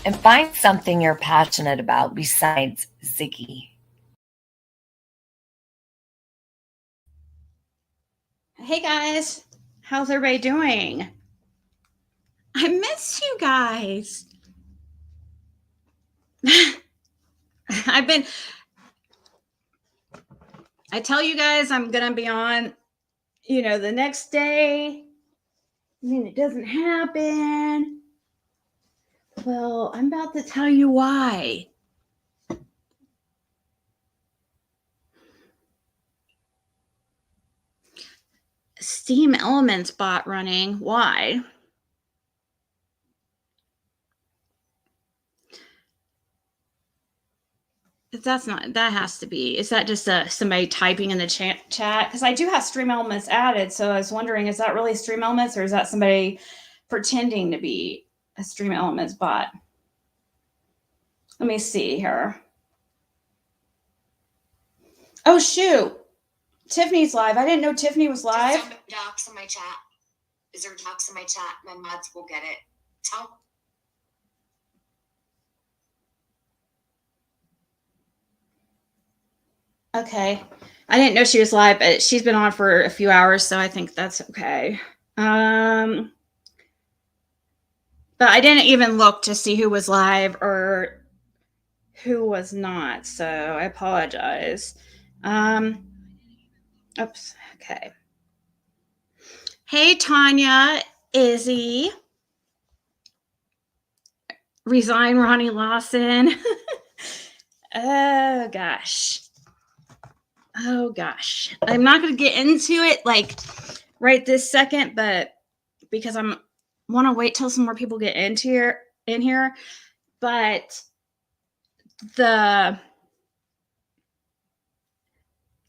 and find something you're passionate about besides Ziggy. Hey guys, how's everybody doing? I miss you guys. I tell you guys I'm gonna be on, the next day, and it doesn't happen. Well, I'm about to tell you why. Steam Elements bot running. Why? That has to be. Is that just somebody typing in the chat? Because I do have Stream Elements added, so I was wondering, is that really Stream Elements or is that somebody pretending to be a Stream Elements bot? Let me see here. Oh, shoot. Tiffany's live. I didn't know Tiffany was live. Just docs in my chat. Is there docs in my chat? My mods will get it. Tell. Okay. I didn't know she was live, but she's been on for a few hours, so I think that's okay. But I didn't even look to see who was live or who was not, so I apologize. Oops. Okay. Hey, Tanya, Izzy. Resign Ronnie Lawson. Oh, gosh. I'm not going to get into it like right this second, but because I want to wait till some more people get in here. But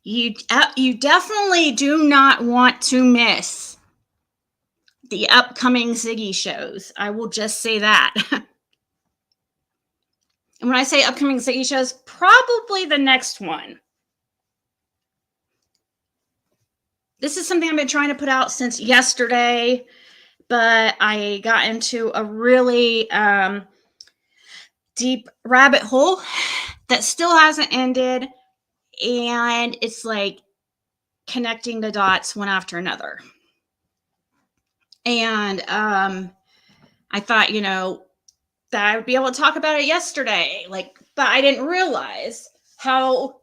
you definitely do not want to miss the upcoming Ziggy shows. I will just say that. And when I say upcoming Ziggy shows, probably the next one. This is something I've been trying to put out since yesterday, but I got into a really deep rabbit hole that still hasn't ended, and it's like connecting the dots one after another. And I thought, that I would be able to talk about it yesterday, but I didn't realize how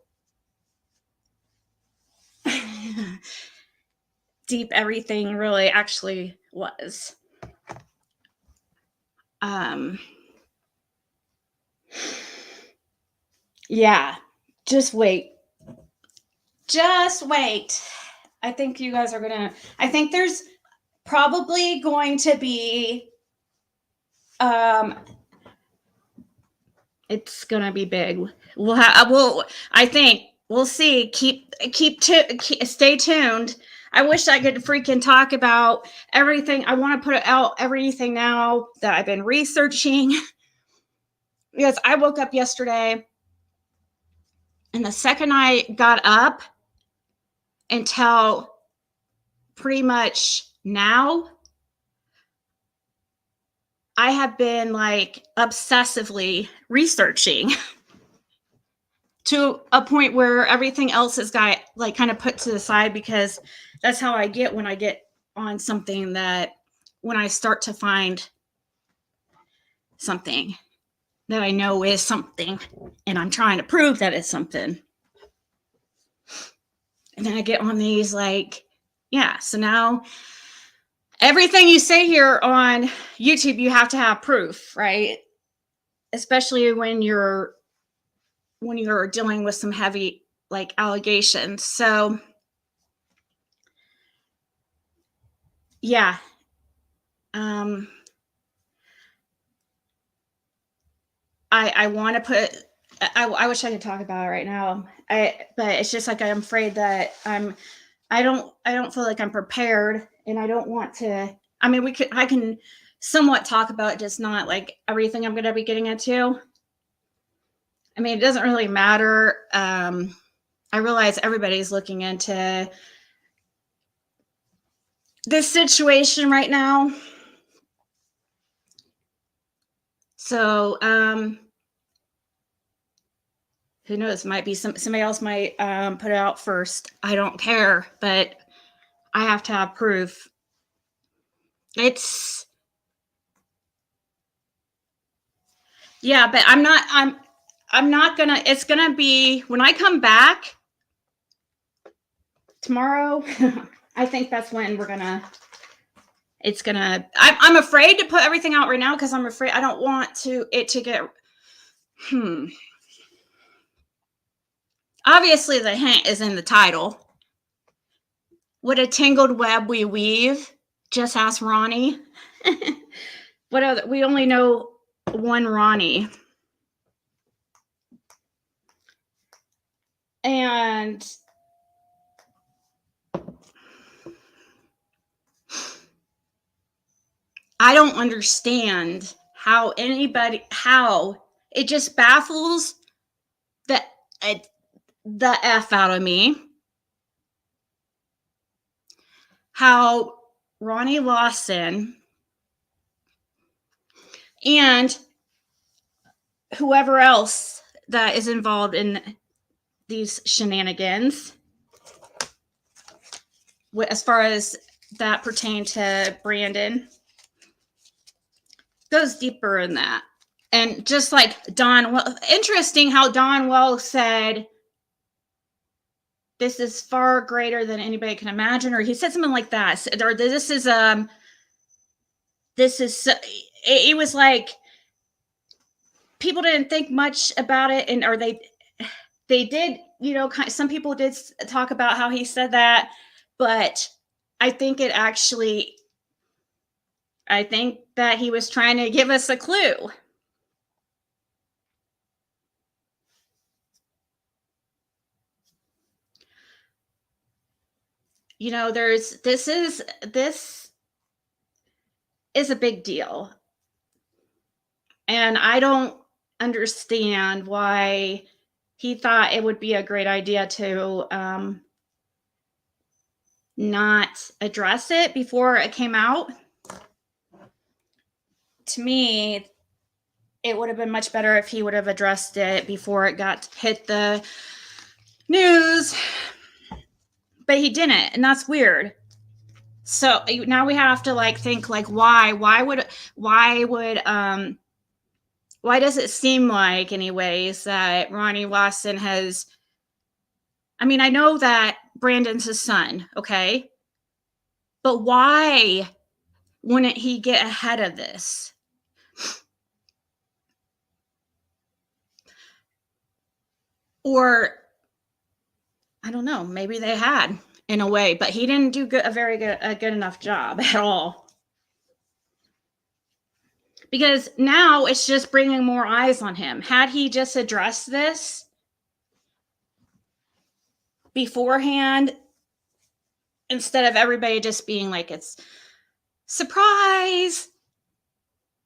deep everything really actually was. Yeah, just wait. I think you guys are I think there's probably going to be, it's gonna be big. I think we'll see. Stay tuned. I wish I could freaking talk about everything. I want to put out everything now that I've been researching. Because I woke up yesterday, and the second I got up until pretty much now, I have been like obsessively researching to a point where everything else has got like kind of put to the side, because that's how I get when I get on something, that when I start to find something that I know is something and I'm trying to prove that it's something. And then I get on these so now everything you say here on YouTube, you have to have proof, right? Especially when you're dealing with some heavy allegations. So yeah. I want to put, I wish I could talk about it right now. But it's just I'm afraid that I don't feel like I'm prepared, and I don't want to. I mean, I can somewhat talk about it, just not like everything I'm going to be getting into. I mean, it doesn't really matter. I realize everybody's looking into this situation right now. So, who knows? Might be somebody else might put it out first. I don't care, but I have to have proof. It's yeah, but I'm not gonna. It's gonna be when I come back tomorrow. I think that's when we're gonna. It's gonna. I'm afraid to put everything out right now because I'm afraid I don't want it to get. Obviously, the hint is in the title. What a tangled web we weave. Just ask Ronnie. What other? We only know one Ronnie. And I don't understand how it just baffles the F out of me. How Ronnie Lawson and whoever else that is involved in these shenanigans, as far as that pertain to Brandon, goes deeper in that. And just like interesting how Don Wells said, this is far greater than anybody can imagine, or he said something like that. Or it was like people didn't think much about it, or they did, some people did talk about how he said that, but I think that he was trying to give us a clue. This is a big deal. And I don't understand why he thought it would be a great idea to not address it before it came out. To me, it would have been much better if he would have addressed it before it hit the news. But he didn't, and that's weird. So now we have to think why does it seem like anyways that Ronnie Lawson has, I know that Brandon's his son, okay? But why wouldn't he get ahead of this? Or, I don't know, maybe they had in a way, but he didn't do a good enough job at all. Because now it's just bringing more eyes on him. Had he just addressed this beforehand, instead of everybody just being like, it's surprise,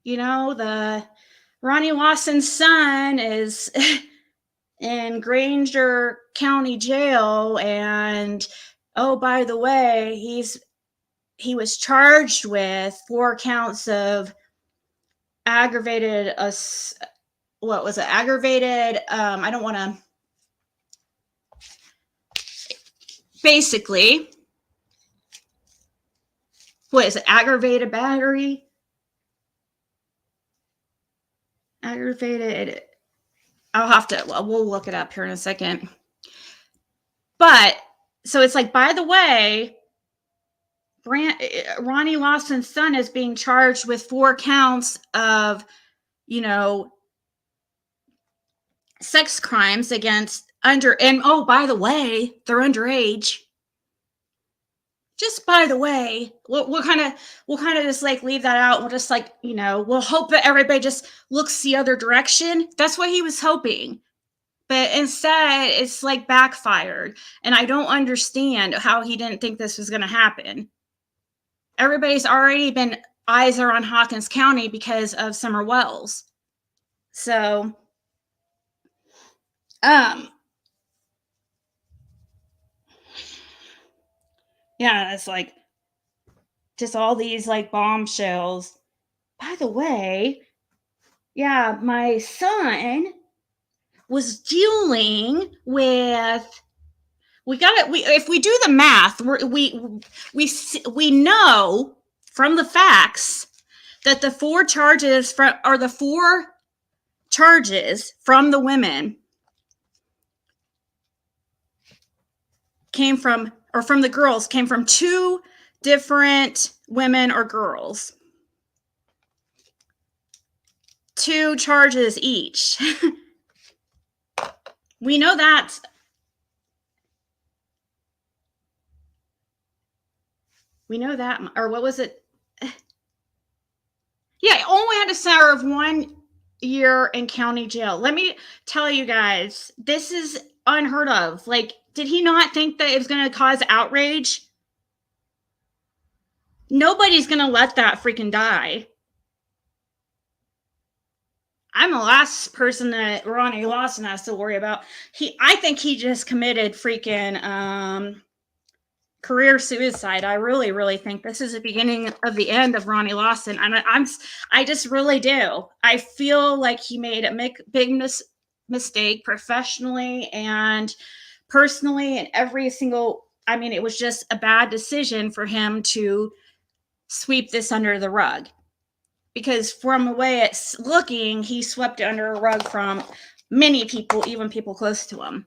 the Ronnie Lawson's son is in Granger County Jail, and oh, by the way, he was charged with 4 counts of aggravated I don't want to, basically, what is it, aggravated battery? Aggravated, we'll look it up here in a second. But, so it's like, by the way, Ronnie Lawson's son is being charged with 4 counts of, sex crimes against and oh, by the way, they're underage. Just by the way, we'll kind of just leave that out. We'll just we'll hope that everybody just looks the other direction. That's what he was hoping. But instead, it's backfired. And I don't understand how he didn't think this was going to happen. Everybody's already been, eyes are on Hawkins County because of Summer Wells. So, yeah, it's just all these bombshells. By the way, Yeah, my son was dealing with. If we do the math, we know from the facts that the four charges from the women from the girls came from two different women or girls. 2 charges each. We know that. We know that, or what was it? Yeah, only had to serve 1 year in county jail. Let me tell you guys, this is unheard of. Like, did he not think that it was going to cause outrage? Nobody's going to let that freaking die. I'm the last person that Ronnie Lawson has to worry about. I think he just committed freaking career suicide. I really, really think this is the beginning of the end of Ronnie Lawson. I just really do. I feel like he made a big mistake professionally and personally, and every single. I mean, it was just a bad decision for him to sweep this under the rug. Because from the way it's looking, he swept it under a rug from many people, even people close to him.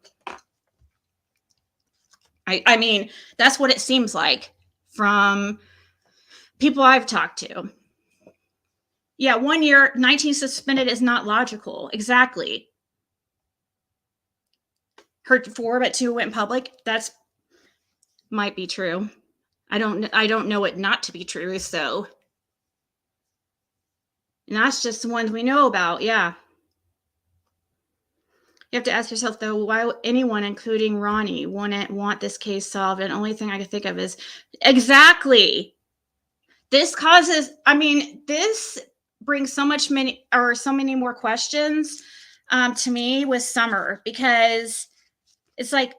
I mean, that's what it seems like from people I've talked to. Yeah, 1 year, 19 suspended is not logical. Exactly. Heard 4, but 2 went public. That's might be true. I don't know it not to be true, so. And that's just the ones we know about, yeah. You have to ask yourself, though, why anyone, including Ronnie, wouldn't want this case solved? And the only thing I can think of is, exactly. This brings so many more questions to me with Summer, because it's like,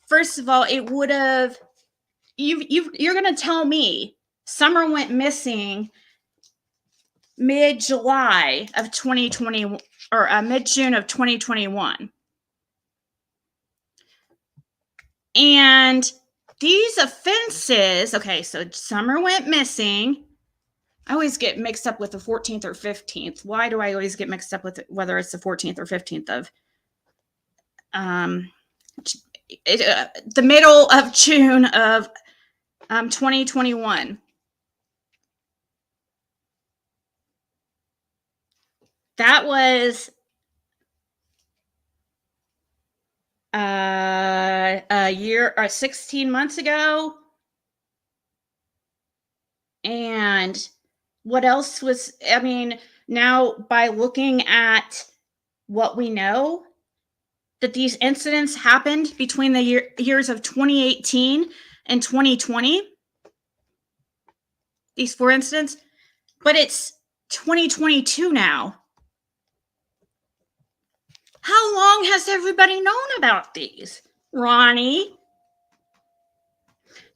first of all, it would have, you're going to tell me Summer went missing mid-July of 2020 or mid-June of 2021. And these offenses, okay, so Summer went missing. I always get mixed up with the 14th or 15th. Why do I always get mixed up with whether it's the 14th or 15th of the middle of June of 2021? That was a year or 16 months ago. And what else was, I mean, now by looking at what we know, that these incidents happened between the years of 2018 and 2020, these 4 incidents, but it's 2022 now. How long has everybody known about these? Ronnie?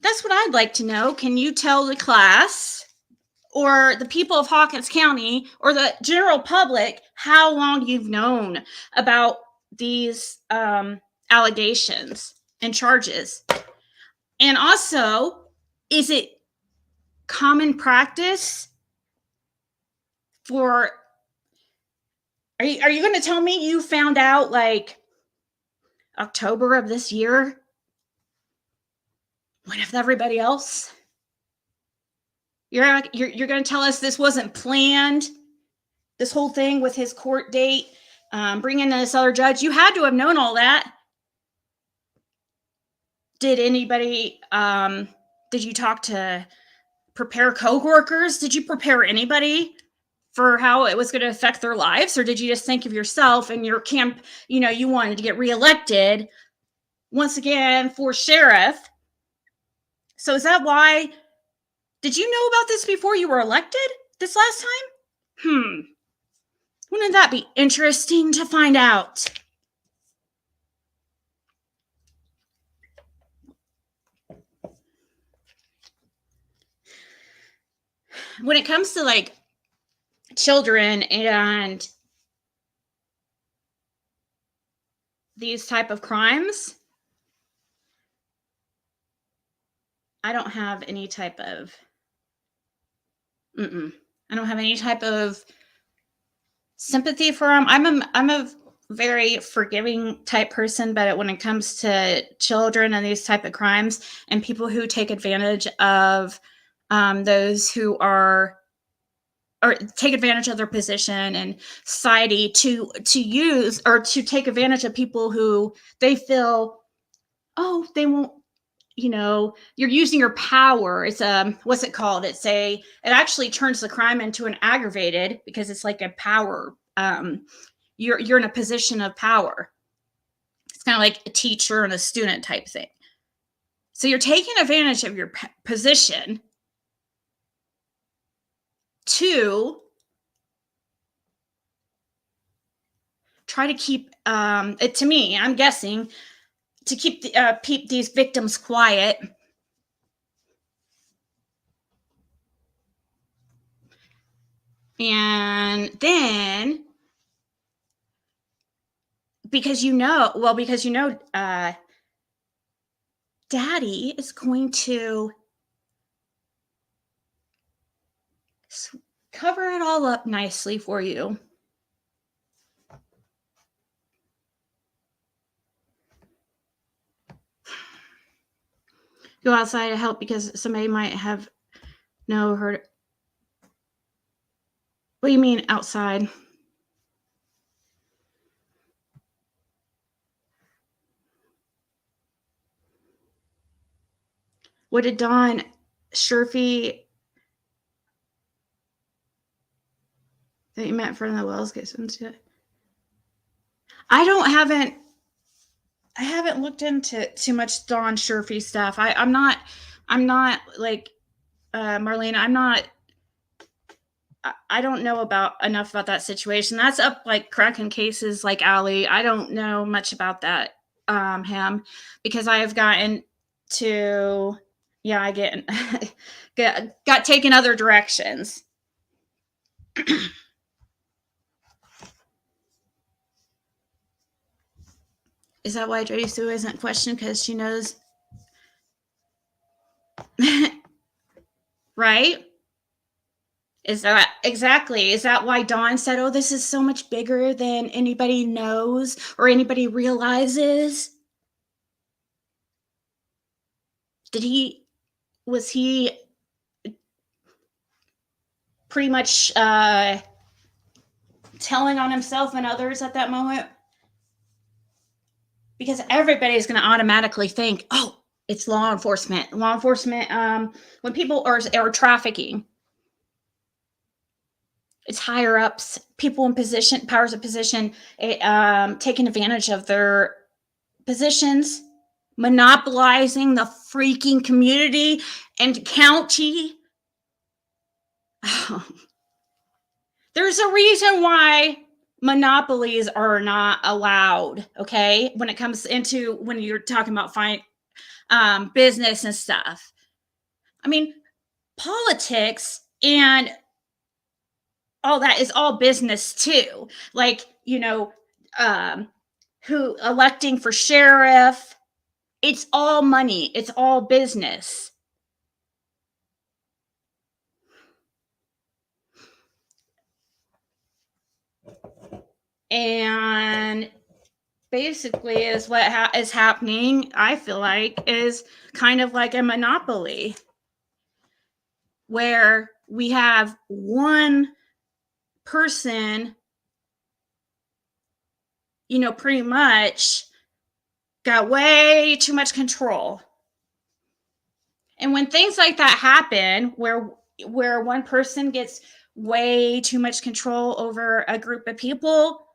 That's what I'd like to know. Can you tell the class or the people of Hawkins County or the general public how long you've known about these allegations and charges? And also, is it common practice for, are you going to tell me you found out like October of this year? What if everybody else? You're going to tell us this wasn't planned? This whole thing with his court date, bringing in this other judge, you had to have known all that. Did anybody, did you talk to prepare coworkers? Did you prepare anybody for how it was going to affect their lives? Or did you just think of yourself and your camp, you wanted to get reelected once again for sheriff? So is that why? Did you know about this before you were elected this last time? Wouldn't that be interesting to find out? When it comes to like children and these type of crimes, I don't have any type of I don't have any type of sympathy for them. I'm a very forgiving type person, but when it comes to children and these type of crimes and people who take advantage of those who are or take advantage of their position in society to use or to take advantage of people who they feel, oh, they won't, you're using your power. It's what's it called? It actually turns the crime into an aggravated because it's like a power. You're in a position of power. It's kind of like a teacher and a student type thing. So you're taking advantage of your position to try to keep it, to me, I'm guessing, to keep these victims quiet. And then because daddy is going to cover it all up nicely for you. Go outside to help because somebody might have heard. What do you mean outside? What did Don Sherfy that you met in front of the wells get into it? I haven't looked into too much Don Sherfy stuff. I'm not like Marlene. I don't know enough about that situation. That's up like cracking cases like Allie. I don't know much about that him because I have gotten to I got taken other directions. Is that why Jody Sue isn't questioned? Because she knows. Right? Is that exactly? Is that why Dawn said, oh, this is so much bigger than anybody knows or anybody realizes? Was he pretty much telling on himself and others at that moment? Because everybody's going to automatically think, oh, it's law enforcement. Law enforcement, when people are trafficking, it's higher ups, people in position, powers of position, taking advantage of their positions, monopolizing the freaking community and county. There's a reason why monopolies are not allowed, okay? When it comes into when you're talking about business and stuff. I mean, politics and all that is all business too. Like, who electing for sheriff, it's all money. It's all business. And basically is what is happening, I feel like, is kind of like a monopoly where we have one person, pretty much got way too much control. And when things like that happen, where one person gets way too much control over a group of people,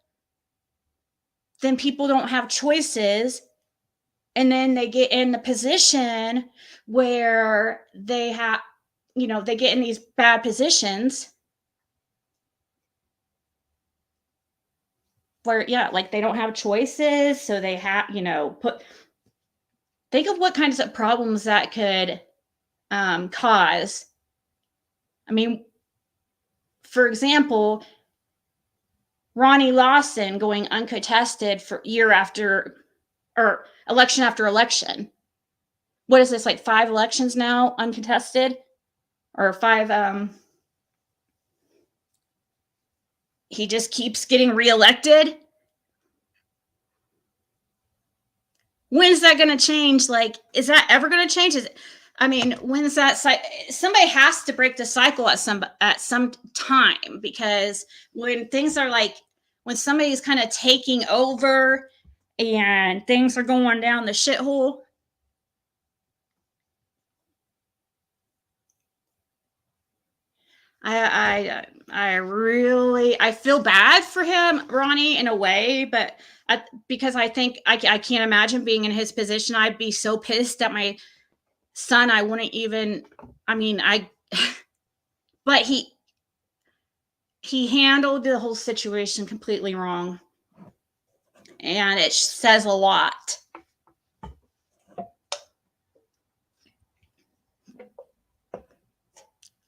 then people don't have choices. And then they get in the position where they have, they get in these bad positions where, like they don't have choices. So they have, think of what kinds of problems that could cause. I mean, for example, Ronnie Lawson going uncontested for year after, or election after election. What is this, like 5 elections now uncontested? Or 5, he just keeps getting reelected? When's that going to change? Like, is that ever going to change? When's that somebody has to break the cycle at some time, because when things are like, when somebody's kind of taking over and things are going down the shithole, I feel bad for him, Ronnie, in a way, but because I think I can't imagine being in his position. I'd be so pissed at my son. I wouldn't even, but he handled the whole situation completely wrong. And it says a lot.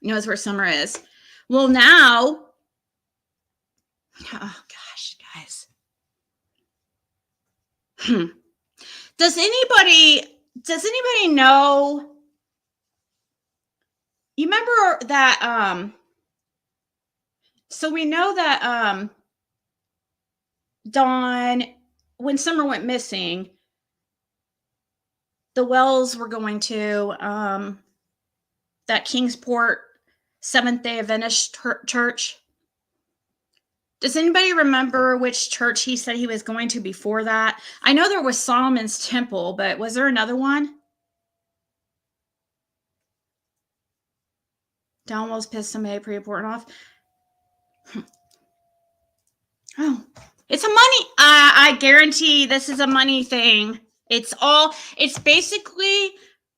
Knows where Summer is. Well, now, oh gosh, guys. Does anybody know? You remember that? So we know that Dawn, when Summer went missing, the Wells were going to that Kingsport Seventh-day Adventist church. Does anybody remember which church he said he was going to before that? I know there was Solomon's Temple, but was there another one? Donwell's pissed somebody pretty important off. Oh, it's a money. I guarantee this is a money thing. It's basically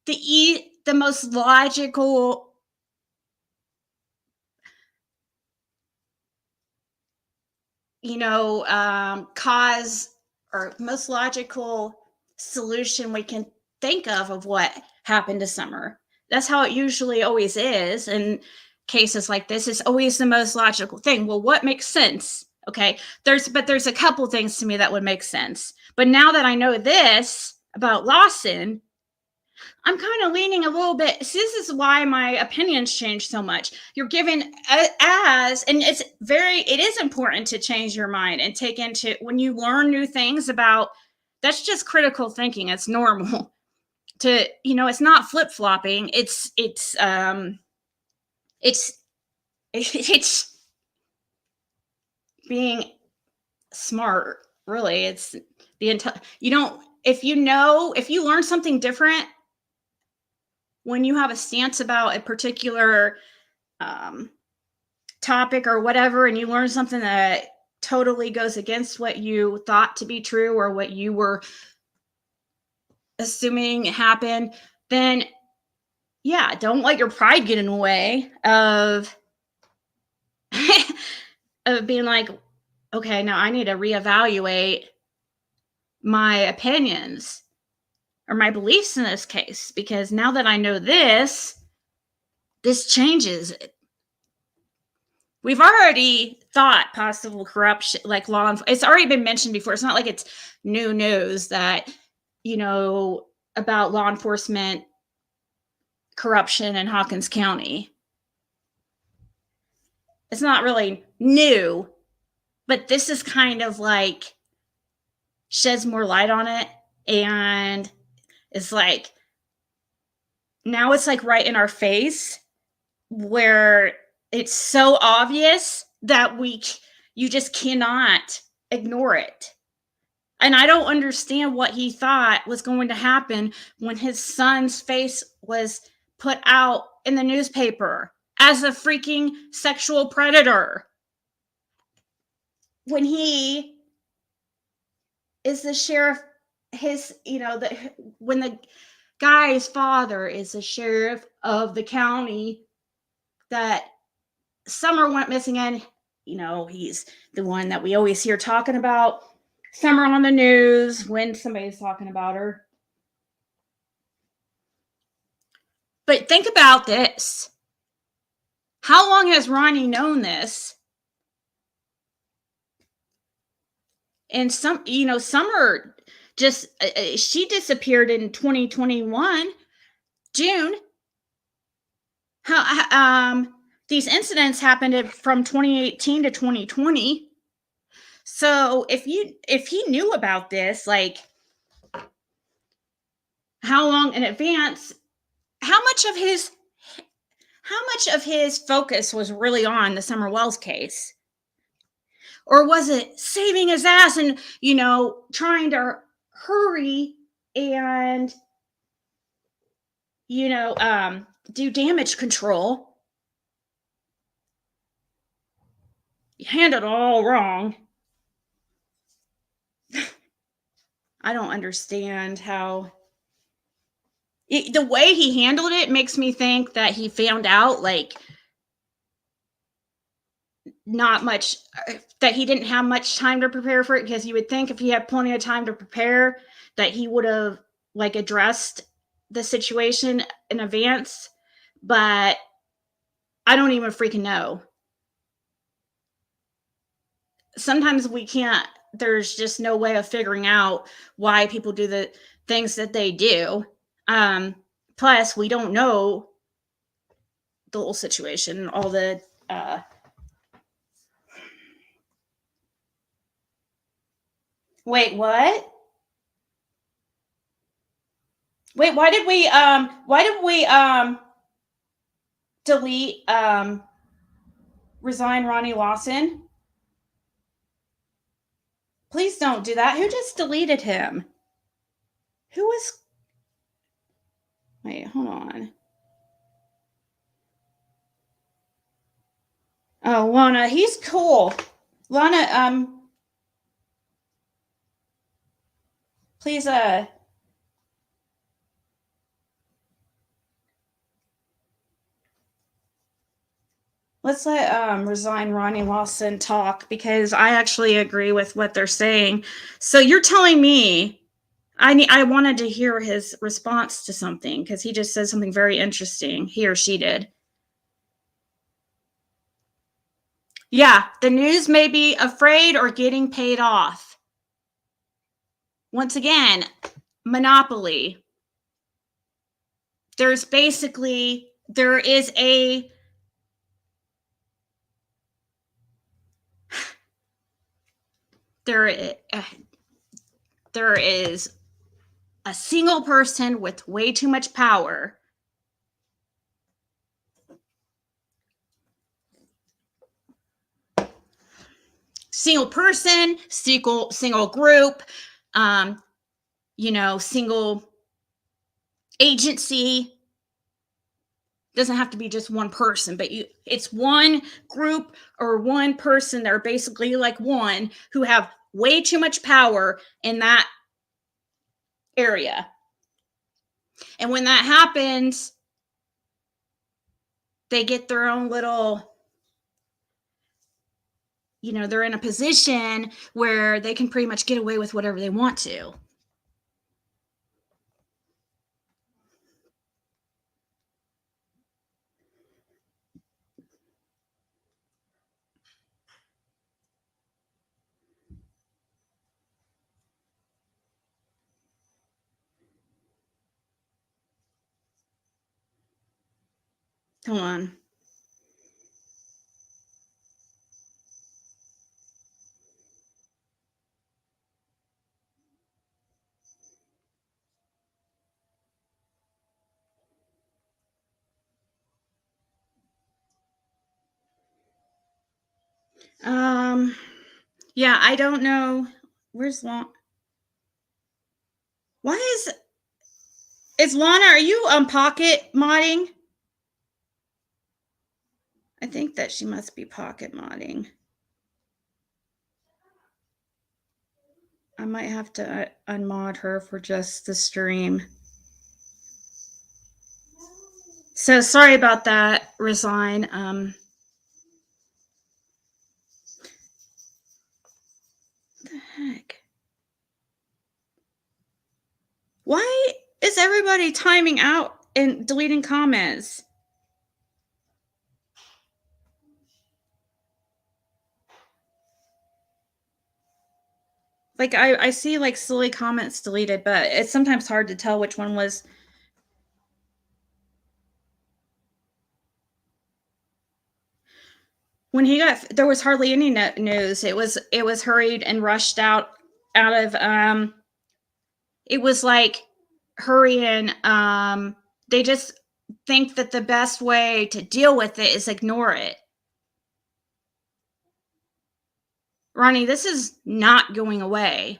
the most logical cause, or most logical solution we can think of what happened to Summer. That's how it usually always is in cases like this. It's always the most logical thing. Well, what makes sense? Okay, there's a couple things to me that would make sense. But now that I know this about Lawson, I'm kind of leaning a little bit. See, this is why my opinions change so much. You're given and it is important to change your mind and take into, when you learn new things about, that's just critical thinking. It's normal to, it's not flip-flopping. It's being smart, really. It's if you learn something different, when you have a stance about a particular topic or whatever, and you learn something that totally goes against what you thought to be true or what you were assuming happened, then yeah, don't let your pride get in the way of of being like, okay, now I need to reevaluate my opinions or my beliefs in this case, because now that I know this changes it. We've already thought possible corruption, like it's already been mentioned before. It's not like it's new news that, about law enforcement corruption in Hawkins County. It's not really new, but this is kind of like sheds more light on it. And it's like, now it's like right in our face, where it's so obvious that you just cannot ignore it. And I don't understand what he thought was going to happen when his son's face was put out in the newspaper as a freaking sexual predator, when he is the sheriff. When the guy's father is the sheriff of the county that Summer went missing in, he's the one that we always hear talking about Summer on the news when somebody's talking about her. But think about this. How long has Ronnie known this? And Summer just she disappeared in 2021 June. How these incidents happened from 2018 to 2020. So if he knew about this, like, how long in advance, how much of his focus was really on the Summer Wells case? Or was it saving his ass and, trying to hurry and, do damage control? You handled it all wrong. I don't understand how the way he handled it makes me think that he found out, like, not much, that he didn't have much time to prepare for it, because you would think if he had plenty of time to prepare that he would have, like, addressed the situation in advance, but I don't even freaking know. Sometimes we can't, there's just no way of figuring out why people do the things that they do. Plus, we don't know the whole situation, all the wait, what? Wait, why did we delete resign Ronnie Lawson? Please don't do that. Who just deleted him? Who was... Wait, hold on. Oh, Lana, he's cool. Lana, please, let's let resign Ronnie Lawson talk, because I actually agree with what they're saying. So you're telling me I wanted to hear his response to something, because he just said something very interesting. He or she did. Yeah, the news may be afraid or getting paid off. Once again, monopoly. There is a single person with way too much power. Single person, single group, single agency. Doesn't have to be just one person, but it's one group or one person that are basically like one, who have way too much power in that area. And when that happens, they get their own little, they're in a position where they can pretty much get away with whatever they want to. Hold on. Yeah, I don't know. Where's Lana? Why is Lana, are you pocket modding? I think that she must be pocket modding. I might have to unmod her for just the stream. So sorry about that, resign. What the heck? Why is everybody timing out and deleting comments? Like I see like silly comments deleted, but it's sometimes hard to tell which one was. When he got, there was hardly any news. It was hurried and rushed out of it was like hurrying. They just think that the best way to deal with it is ignore it. Ronnie, this is not going away.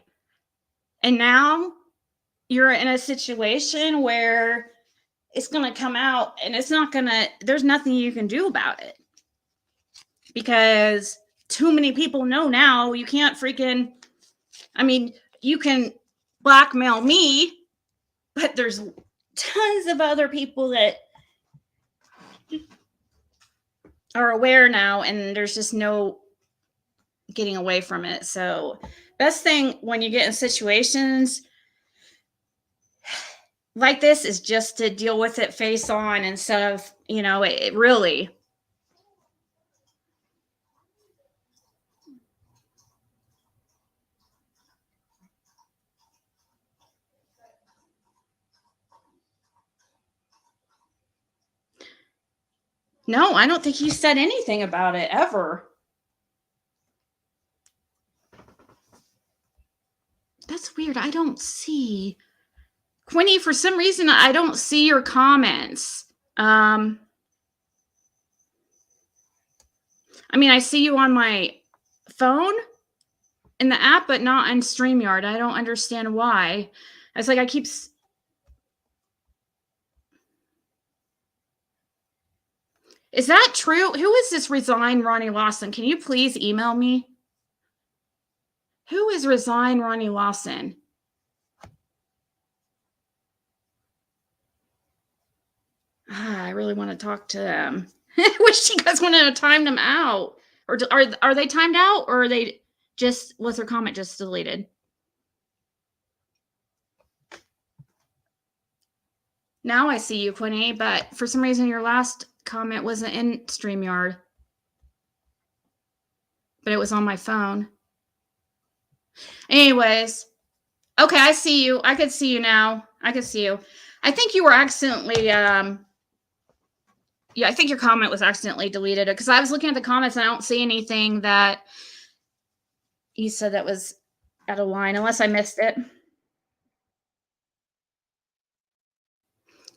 And now you're in a situation where it's going to come out and it's not going to, there's nothing you can do about it. Because too many people know now. You can't freaking, I mean, you can blackmail me, but there's tons of other people that are aware now, and there's just no getting away from it. So best thing when you get in situations like this is just to deal with it face on instead of, it really. No, I don't think he said anything about it ever. That's weird. I don't see. Quinny, for some reason, I don't see your comments. I mean, I see you on my phone in the app, but not on StreamYard. I don't understand why. It's like I keep... Is that true? Who is this Resign Ronnie Lawson? Can you please email me? Who is Resign Ronnie Lawson? I really want to talk to them. I wish you guys wanted to time them out. Or are they timed out, or are they just, was their comment just deleted? Now I see you, Quinny, but for some reason your last comment wasn't in StreamYard. But it was on my phone. Anyways. Okay, I see you. I could see you now. I could see you. I think you were accidentally, yeah, I think your comment was accidentally deleted because I was looking at the comments and I don't see anything that you said that was out of line, unless I missed it.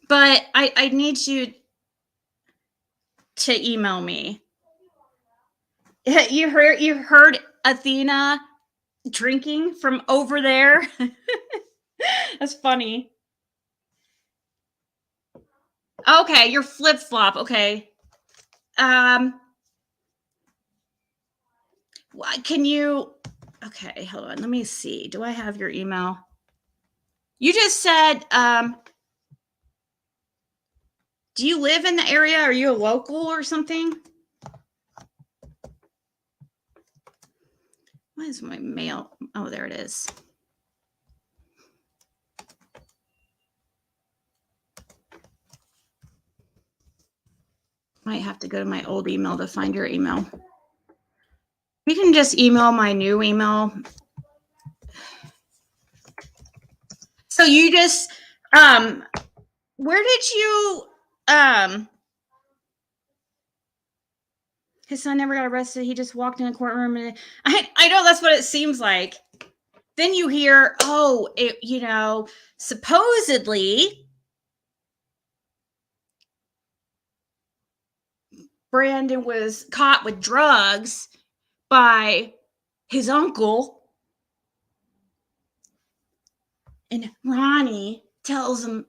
But I need you to email me. You heard Athena drinking from over there? That's funny. Okay, you're flip-flop. Okay. Can you... Okay, hold on. Let me see. Do I have your email? You just said, do you live in the area? Are you a local or something? What is my mail? Oh, there it is. Might have to go to my old email to find your email. You can just email my new email. So you just, where did you, his son never got arrested. He just walked in a courtroom and I know that's what it seems like. Then you hear, oh, supposedly Brandon was caught with drugs by his uncle. And Ronnie tells him,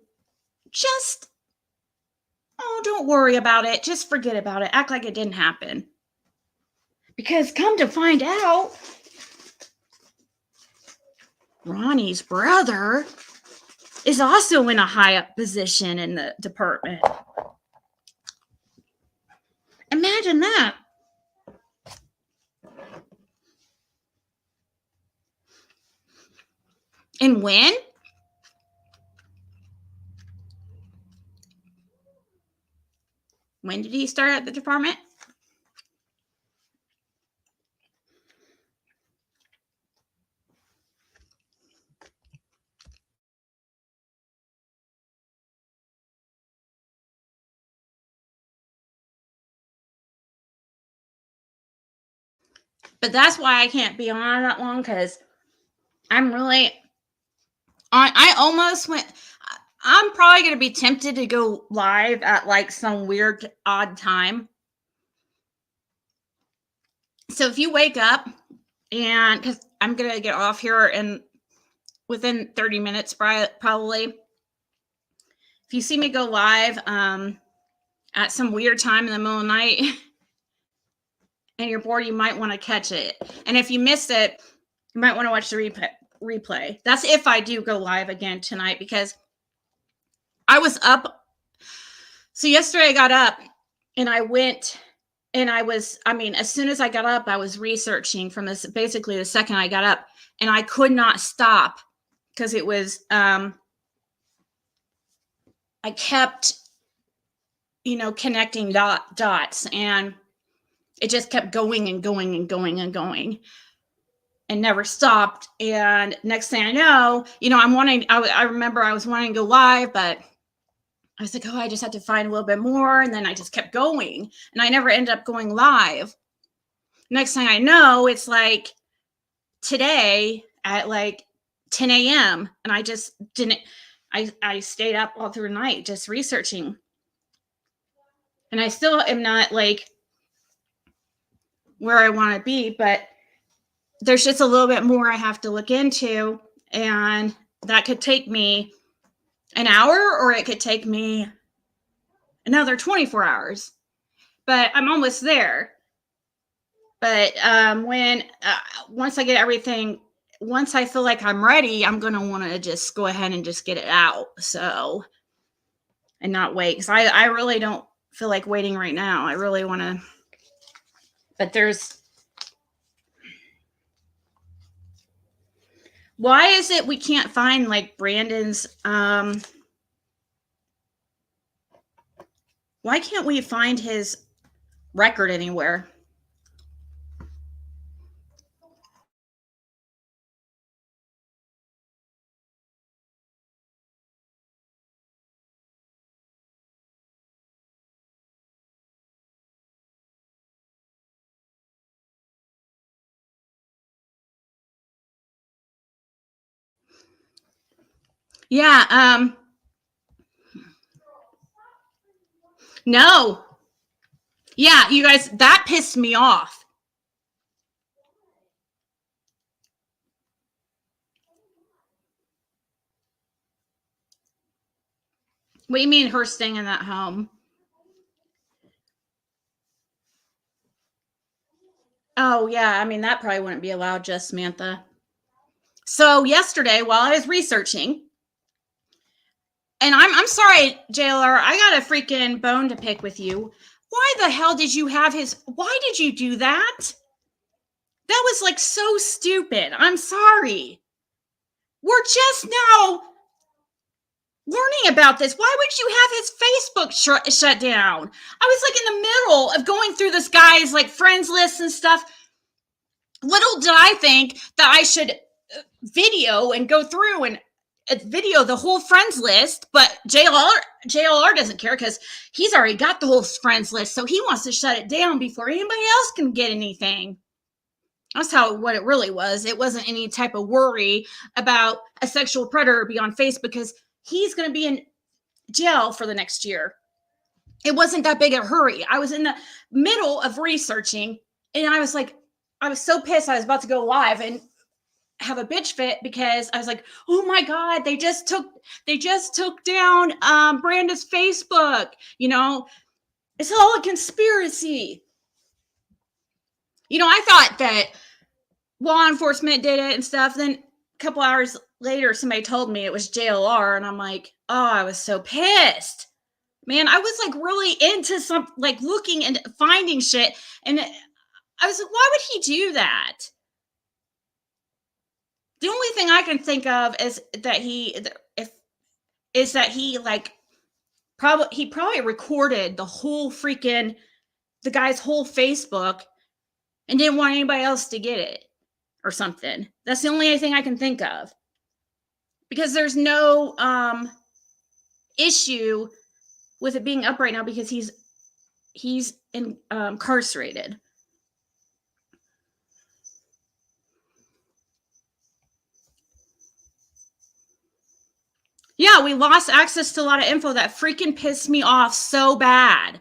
don't worry about it. Just forget about it. Act like it didn't happen. Because come to find out, Ronnie's brother is also in a high up position in the department. Imagine that. And when? When did he start at the department? But that's why I can't be on that long, because I'm really I almost went. I'm probably going to be tempted to go live at like some weird odd time. So if you wake up, and because I'm going to get off here and within 30 minutes probably, if you see me go live at some weird time in the middle of the night and you're bored, you might want to catch it. And if you missed it, you might want to watch the replay. That's if I do go live again tonight, because I was up. So yesterday I got up and I went and as soon as I got up, I was researching from this, basically the second I got up, and I could not stop because it was, I kept, connecting dots, and it just kept going and going and going and going and never stopped. And next thing I know, I remember I was wanting to go live, but I was like, oh, I just had to find a little bit more. And then I just kept going, and I never ended up going live. Next thing I know, it's like today at like 10 a.m. And I just didn't, I stayed up all through the night just researching. And I still am not like where I want to be, but there's just a little bit more I have to look into. And that could take me an hour, or it could take me another 24 hours. But I'm almost there. But once I get everything, once I feel like I'm ready, I'm going to want to just go ahead and just get it out. So, and not wait. Because I really don't feel like waiting right now. I really want to. But why is it we can't find like Brandon's, why can't we find his record anywhere? Yeah, no. Yeah, you guys, that pissed me off. What do you mean her staying in that home? Oh, yeah. I mean, that probably wouldn't be allowed, just Samantha. So yesterday, while I was researching, and I'm sorry, JLR, I got a freaking bone to pick with you. Why the hell did you have why did you do that? That was like so stupid. I'm sorry. We're just now learning about this. Why would you have his Facebook shut down? I was like in the middle of going through this guy's like friends list and stuff. Little did I think that I should video and go through and video the whole friends list, but JLR doesn't care because he's already got the whole friends list, so he wants to shut it down before anybody else can get anything. That's what it really was. It wasn't any type of worry about a sexual predator beyond Facebook, because he's going to be in jail for the next year. It wasn't that big a hurry. I was in the middle of researching, and I was so pissed. I was about to go live and have a bitch fit because I was like, oh my God, they just took down Branda's Facebook. It's all a conspiracy. I thought that law enforcement did it and stuff. Then a couple hours later, somebody told me it was JLR, and I'm like, oh, I was so pissed. Man, I was like really into like looking and finding shit, and I was like, why would he do that? The only thing I can think of is that he probably recorded the guy's whole Facebook and didn't want anybody else to get it or something. That's the only thing I can think of, because there's no issue with it being up right now because he's incarcerated. Yeah, we lost access to a lot of info that freaking pissed me off so bad.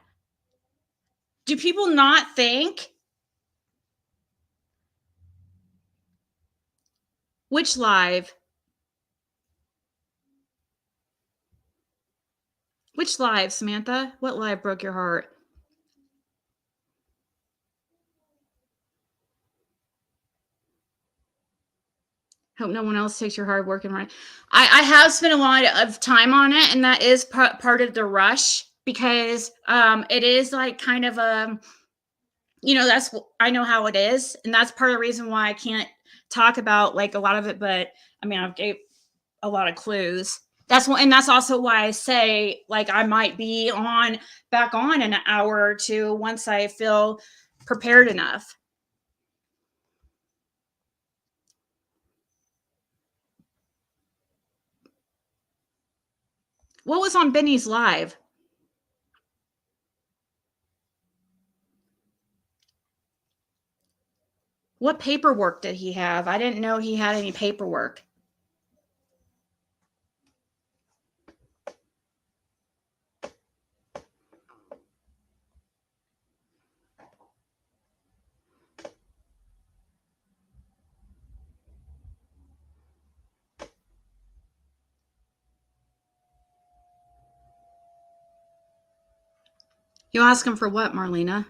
Do people not think? Which live? Which live, Samantha? What live broke your heart? Hope no one else takes your hard work and run. I have spent a lot of time on it, and that is part of the rush, because it is like kind of a, that's, I know how it is, and that's part of the reason why I can't talk about like a lot of it. But I mean, I've gave a lot of clues. That's and that's also why I say like I might be back on in an hour or two once I feel prepared enough. What was on Benny's live? What paperwork did he have? I didn't know he had any paperwork. You ask him for what, Marlena?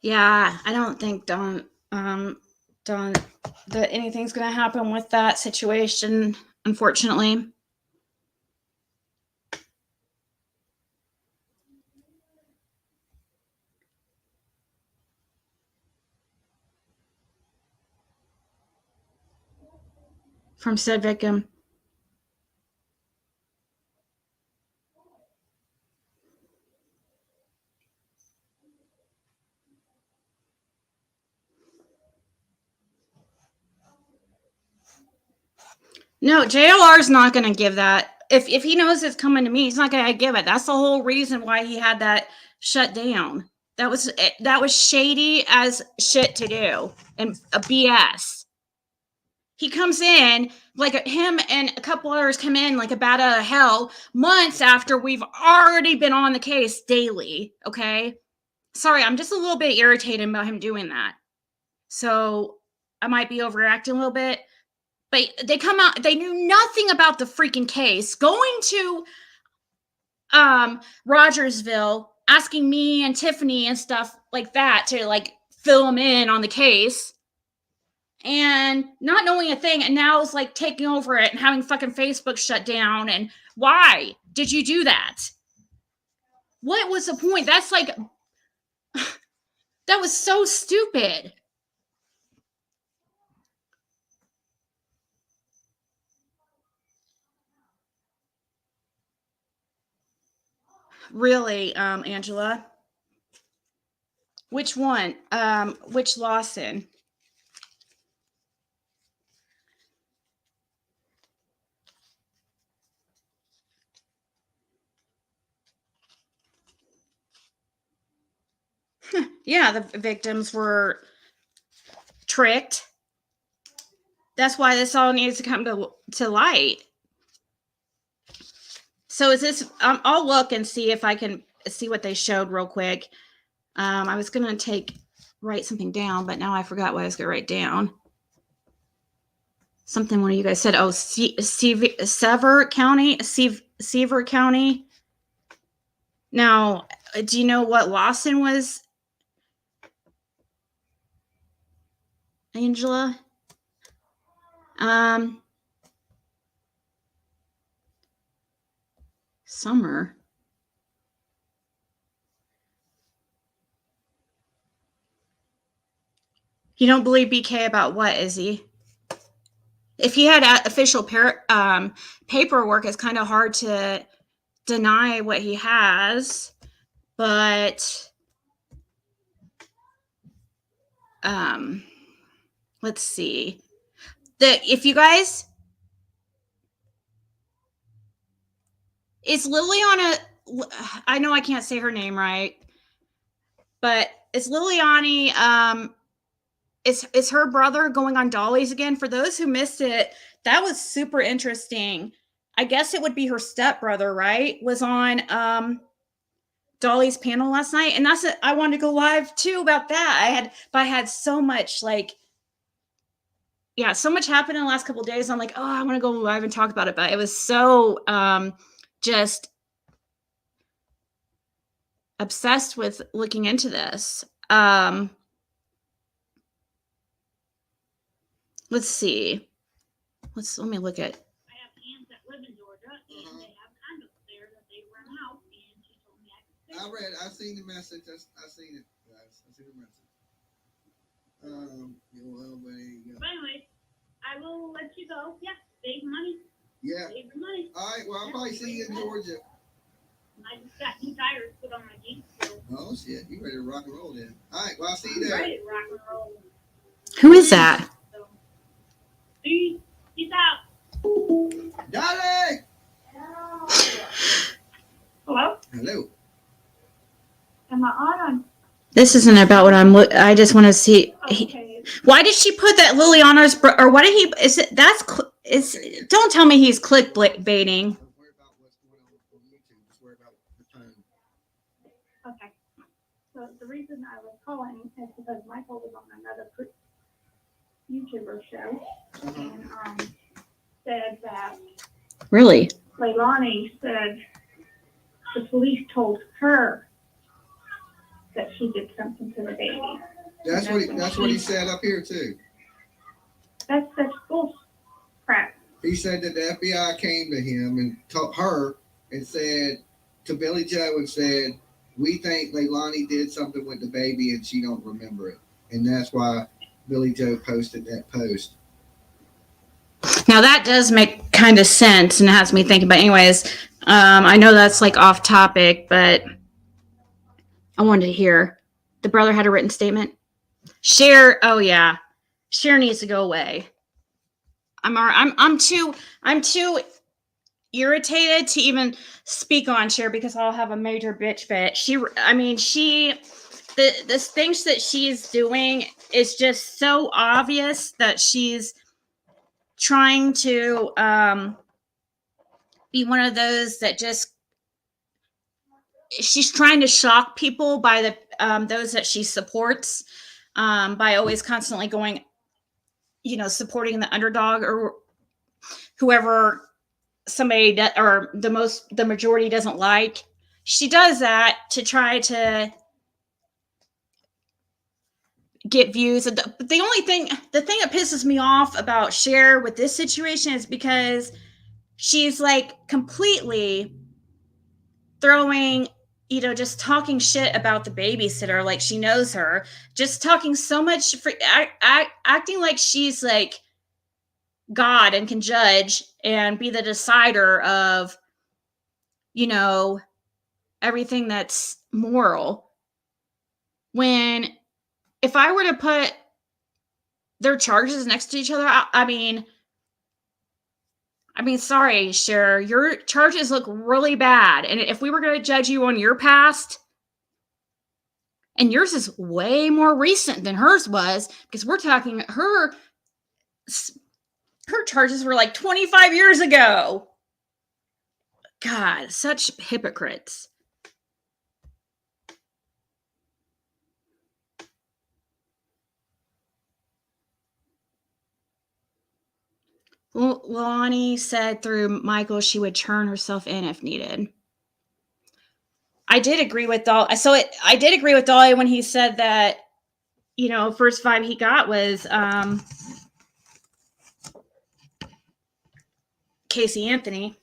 Yeah, I don't think that anything's going to happen with that situation, unfortunately. From said victim. No, JLR is not going to give that. If he knows it's coming to me, he's not going to give it. That's the whole reason why he had that shut down. That was shady as shit to do, and a BS. He comes in like him and a couple others come in like a bat out of hell months after we've already been on the case daily. Okay. Sorry, I'm just a little bit irritated about him doing that. So I might be overreacting a little bit, but they come out, they knew nothing about the freaking case, going to Rogersville, asking me and Tiffany and stuff like that to like fill them in on the case, and not knowing a thing, and now it's like taking over it and having fucking Facebook shut down. And why did you do that? What was the point? That's like, that was so stupid. Really, Angela? Which one? Which Lawson? Yeah, the victims were tricked. That's why this all needs to come to light. So is this, I'll look and see if I can see what they showed real quick. I was going to write something down, but now I forgot what I was going to write down. Something one of you guys said, oh, Sevier County. Now, do you know what Lawson was, Angela? Summer. You don't believe BK about what, Izzy? If he had official paperwork, it's kind of hard to deny what he has, but let's see. If you guys, is Liliana, I know I can't say her name right, but is Liliani is her brother going on Dolly's again? For those who missed it, that was super interesting. I guess it would be her stepbrother, right? Was on Dolly's panel last night, and that's it. I wanted to go live too about that. I had so much so much happened in the last couple of days. I'm like, oh, I want to go live and talk about it, but it was so just obsessed with looking into this. Let's see. Let me look at. I have aunts that live in Georgia, and they have condos there that they rent out, and she told me I could stay. I've seen the message. I've seen it, guys. I've seen the message. Well, but there you go. But anyway, I will let you go. Yeah, save money. Yeah. Save your money. All right. Well, I'll probably see you in Georgia. I just got new tires put on my Jeep, so Oh shit! You ready to rock and roll then? All right. Well, I'll see you I'm there. ready to rock and roll. Who is that? So, peace out. Dolly. Hello? Hello. Am I on? This isn't about what I just want to see. Okay. Why did she put that Liliana's or what did he? Is it is? Don't tell me he's clickbaiting. Don't worry about what's going on YouTube. Just worry about the tone. Okay. So the reason I was calling is because Michael was on another YouTuber show and said that Really? Leilani said the police told her that she did something to the baby. That's what he said up here too. That's such bull crap. He said that the FBI came to him and told her and said to Billy Joe and said, "We think Leilani did something with the baby and she don't remember it," and that's why Billy Joe posted that post. Now that does make kind of sense and has me thinking. But anyways, I know that's like off topic, but I wanted to hear the brother had a written statement. Cher, oh yeah, Cher needs to go away. I'm too irritated to even speak on Cher because I'll have a major bitch fit. The things that she's doing is just so obvious that she's trying to be one of those that just she's trying to shock people by the those that she supports by always constantly going, supporting the underdog or whoever somebody or the majority doesn't like. She does that to try to get views. The thing that pisses me off about Cher with this situation is because she's like completely throwing, just talking shit about the babysitter like she knows her, just talking so much acting like she's like God and can judge and be the decider of everything that's moral, when if I were to put their charges next to each other, I mean, sorry, Cher, your charges look really bad. And if we were going to judge you on your past, and yours is way more recent than hers was, because we're talking her charges were like 25 years ago. God, such hypocrites. Lonnie said through Michael she would turn herself in if needed. I did agree with Dolly. I did agree with Dolly when he said that, first vibe he got was Casey Anthony.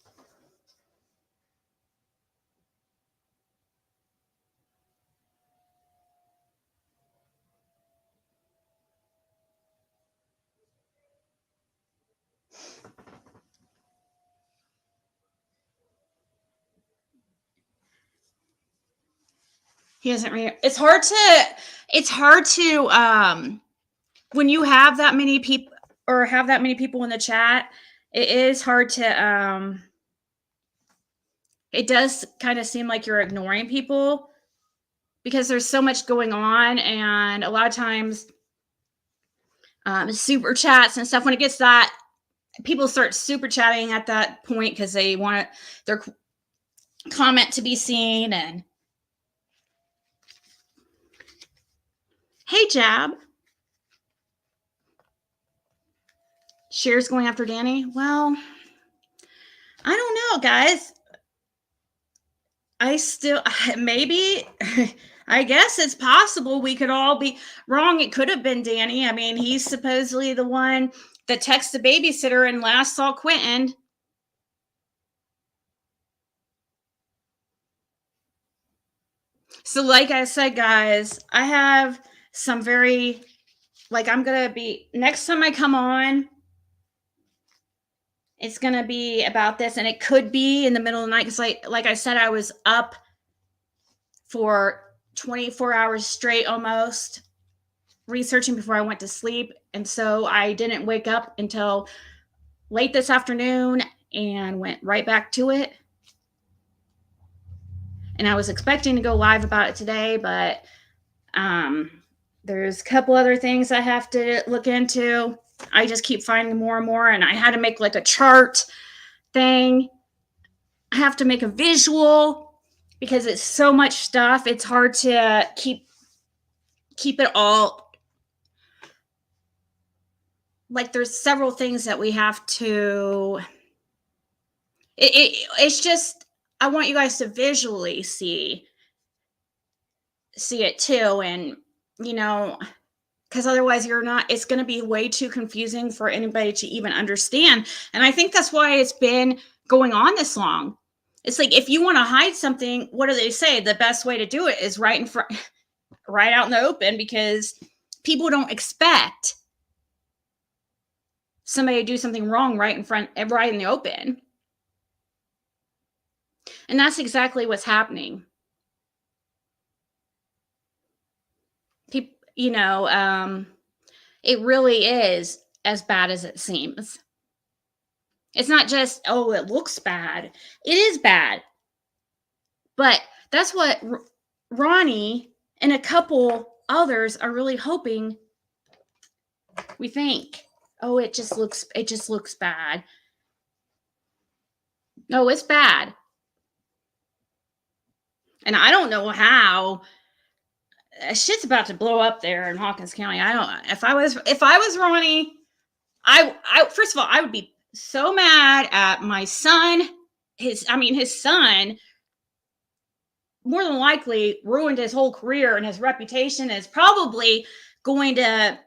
He doesn't read. It's hard to when you have that many people or have that many people in the chat, it is hard to it does kind of seem like you're ignoring people because there's so much going on, and a lot of times super chats and stuff. When it gets that, people start super chatting at that point because they want their comment to be seen. And hey, Jab. Cher's going after Danny. Well, I don't know, guys. I still, maybe, I guess it's possible we could all be wrong. It could have been Danny. I mean, he's supposedly the one that texted the babysitter and last saw Quentin. So like I said, guys, I have some very, like, I'm going to be, next time I come on, it's going to be about this, and it could be in the middle of the night because like I said, I was up for 24 hours straight almost researching before I went to sleep. And so I didn't wake up until late this afternoon and went right back to it. And I was expecting to go live about it today, but there's a couple other things I have to look into. I just keep finding more and more, and I had to make like a chart thing. I have to make a visual because it's so much stuff. It's hard to keep it all. Like there's several things that we have to. It's just I want you guys to visually see it too, and you know. Because otherwise it's going to be way too confusing for anybody to even understand. And I think that's why it's been going on this long. It's like, if you want to hide something, what do they say? The best way to do it is right out in the open, because people don't expect somebody to do something wrong right in the open. And that's exactly what's happening. People, it really is as bad as it seems. It's not just, oh, it looks bad. It is bad. But that's what Ronnie and a couple others are really hoping we think. Oh, it just looks bad. No, it's bad. And I don't know how shit's about to blow up there in Hawkins County. If I was Ronnie, I first of all, I would be so mad at my son. His son more than likely ruined his whole career, and his reputation is probably going to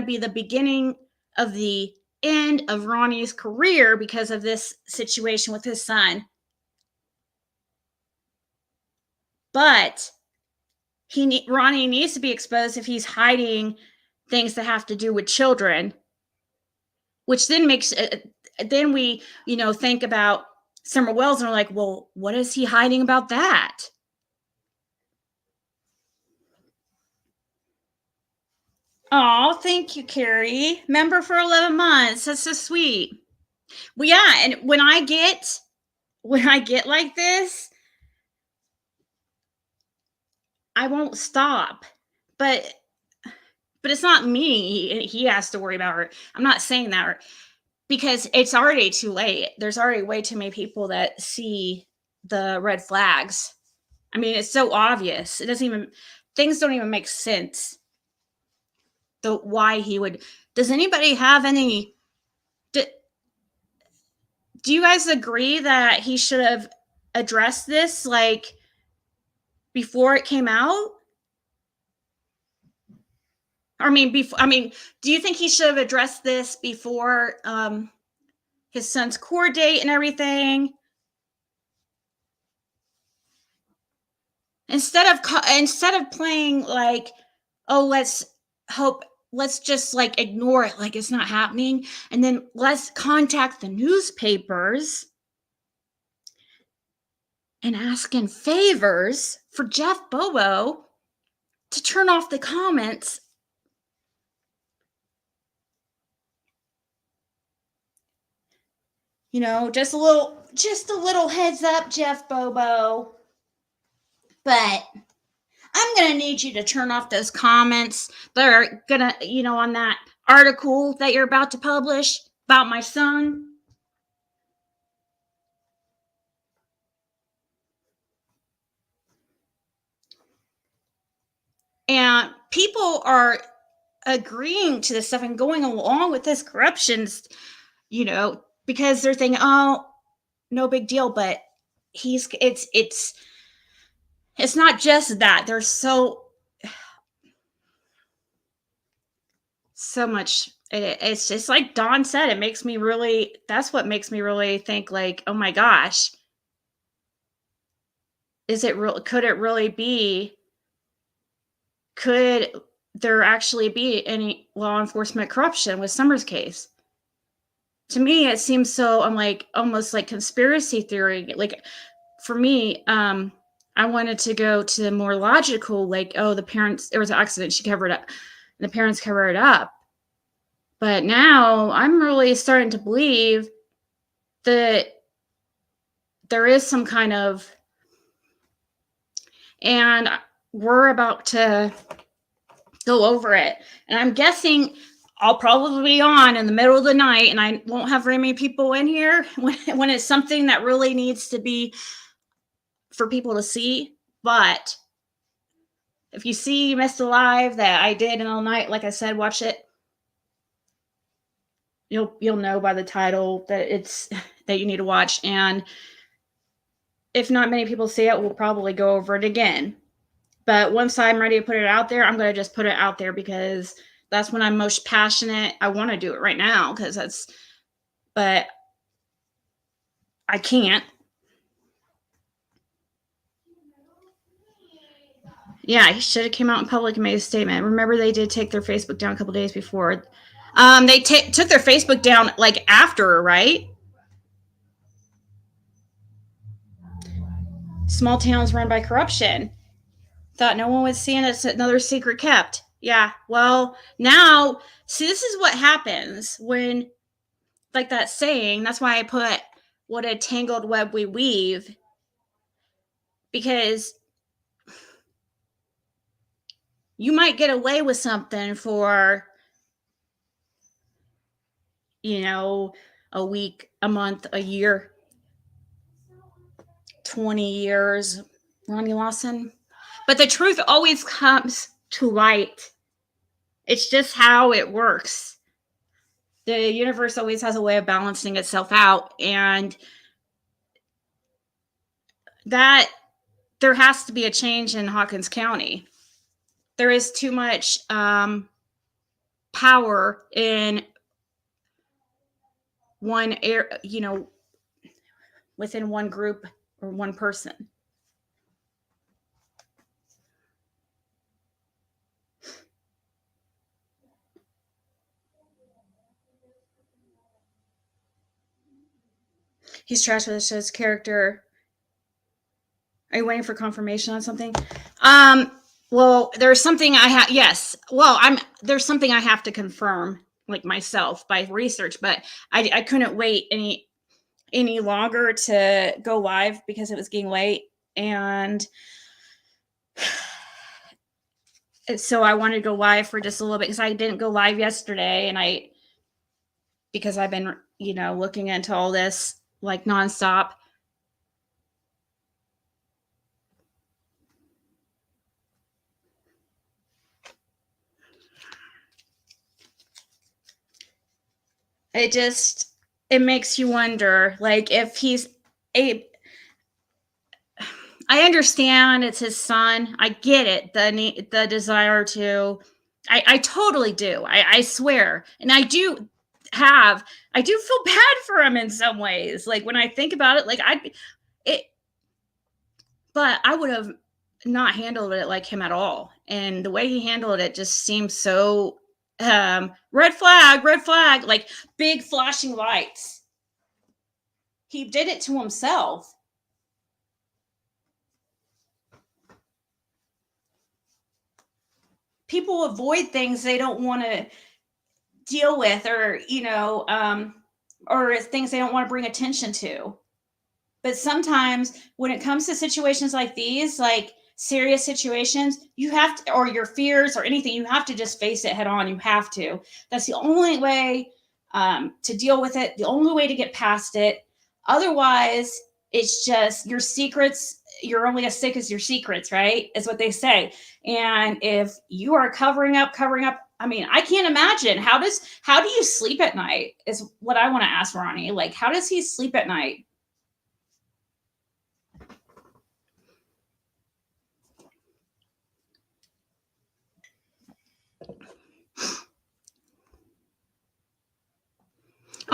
be the beginning of the end of Ronnie's career because of this situation with his son. But Ronnie needs to be exposed if he's hiding things that have to do with children, which then makes then we think about Summer Wells and are like, well, what is he hiding about that? Oh, thank you, Carrie. Member for 11 months. That's so sweet. Well, yeah, and when I get like this, I won't stop. But it's not me he has to worry about. Her. I'm not saying that because it's already too late. There's already way too many people that see the red flags. I mean, it's so obvious. Things don't even make sense. Why he would. Does anybody have any? Do you guys agree that he should have addressed this like before it came out? Do you think he should have addressed this before his son's court date and everything? Instead of playing like, oh, let's just like ignore it like it's not happening, and then let's contact the newspapers and asking favors for Jeff Bobo to turn off the comments. Just a little heads up, Jeff Bobo. But I'm going to need you to turn off those comments that are going to, on that article that you're about to publish about my son. And people are agreeing to this stuff and going along with this corruption, because they're thinking, oh, no big deal. But it's not just that. There's so much. It's just like Dawn said, that's what makes me really think like, oh my gosh, is it real? Could there actually be any law enforcement corruption with Summer's case? To me, it seems so, I'm like, almost like conspiracy theory. Like, for me, I wanted to go to the more logical, like, oh, there was an accident, she covered it up, and the parents covered it up. But now I'm really starting to believe that there is some kind of, and we're about to go over it. And I'm guessing I'll probably be on in the middle of the night, and I won't have very many people in here when it's something that really needs to be for people to see. But if you see Missed Alive that I did in all night, like I said, watch it. You'll know by the title that it's that you need to watch. And if not many people see it, we'll probably go over it again. But once I'm ready to put it out there, I'm going to just put it out there because that's when I'm most passionate. I want to do it right now but I can't. Yeah, he should have came out in public and made a statement. Remember, they did take their Facebook down a couple days before. They took their Facebook down like after, right? Small towns run by corruption. Thought no one was seeing it's another secret kept. Yeah, well, now, see, this is what happens when, like that saying, that's why I put, what a tangled web we weave. Because you might get away with something for, a week, a month, a year, 20 years, Ronnie Lawson. But the truth always comes to light. It's just how it works. The universe always has a way of balancing itself out. And that there has to be a change in Hawkins County. There is too much power in one area, within one group or one person. He's trashed with his character. Are you waiting for confirmation on something? Well, there's something I have. Yes. Well, there's something I have to confirm, like myself, by research, but I couldn't wait any longer to go live because it was getting late, and so I wanted to go live for just a little bit because I didn't go live yesterday, and because I've been looking into all this like nonstop. It makes you wonder, like, if he's I understand it's his son. I get it. The desire to, I totally do. I swear. And I do feel bad for him in some ways. Like, when I think about it, like but I would have not handled it like him at all. And the way he handled it just seems so, red flag, like big flashing lights. He did it to himself. People avoid things they don't want to deal with, or or things they don't want to bring attention to. But sometimes when it comes to situations like these, like, serious situations, you have to, or your fears or anything, you have to just face it head on. You have to. That's the only way to deal with it, the only way to get past it. Otherwise, it's just your secrets. You're only as sick as your secrets, right? Is what they say. And if you are covering up, I mean, I can't imagine how do you sleep at night is what I want to ask Ronnie. Like, how does he sleep at night?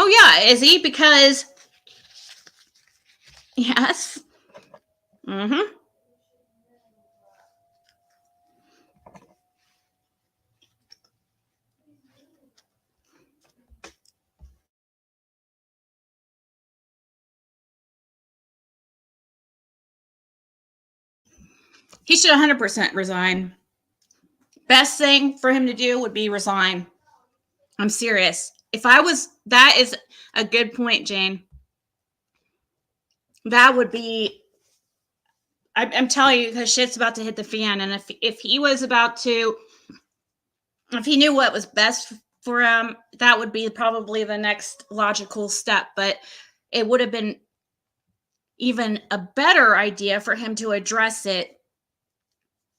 Oh yeah, is he? Because yes. Mm-hmm. He should 100% resign. Best thing for him to do would be resign. I'm serious. If I was, that is a good point, Jane. That would be, I'm telling you, because shit's about to hit the fan. And if he was about to, if he knew what was best for him, that would be probably the next logical step. But it would have been even a better idea for him to address it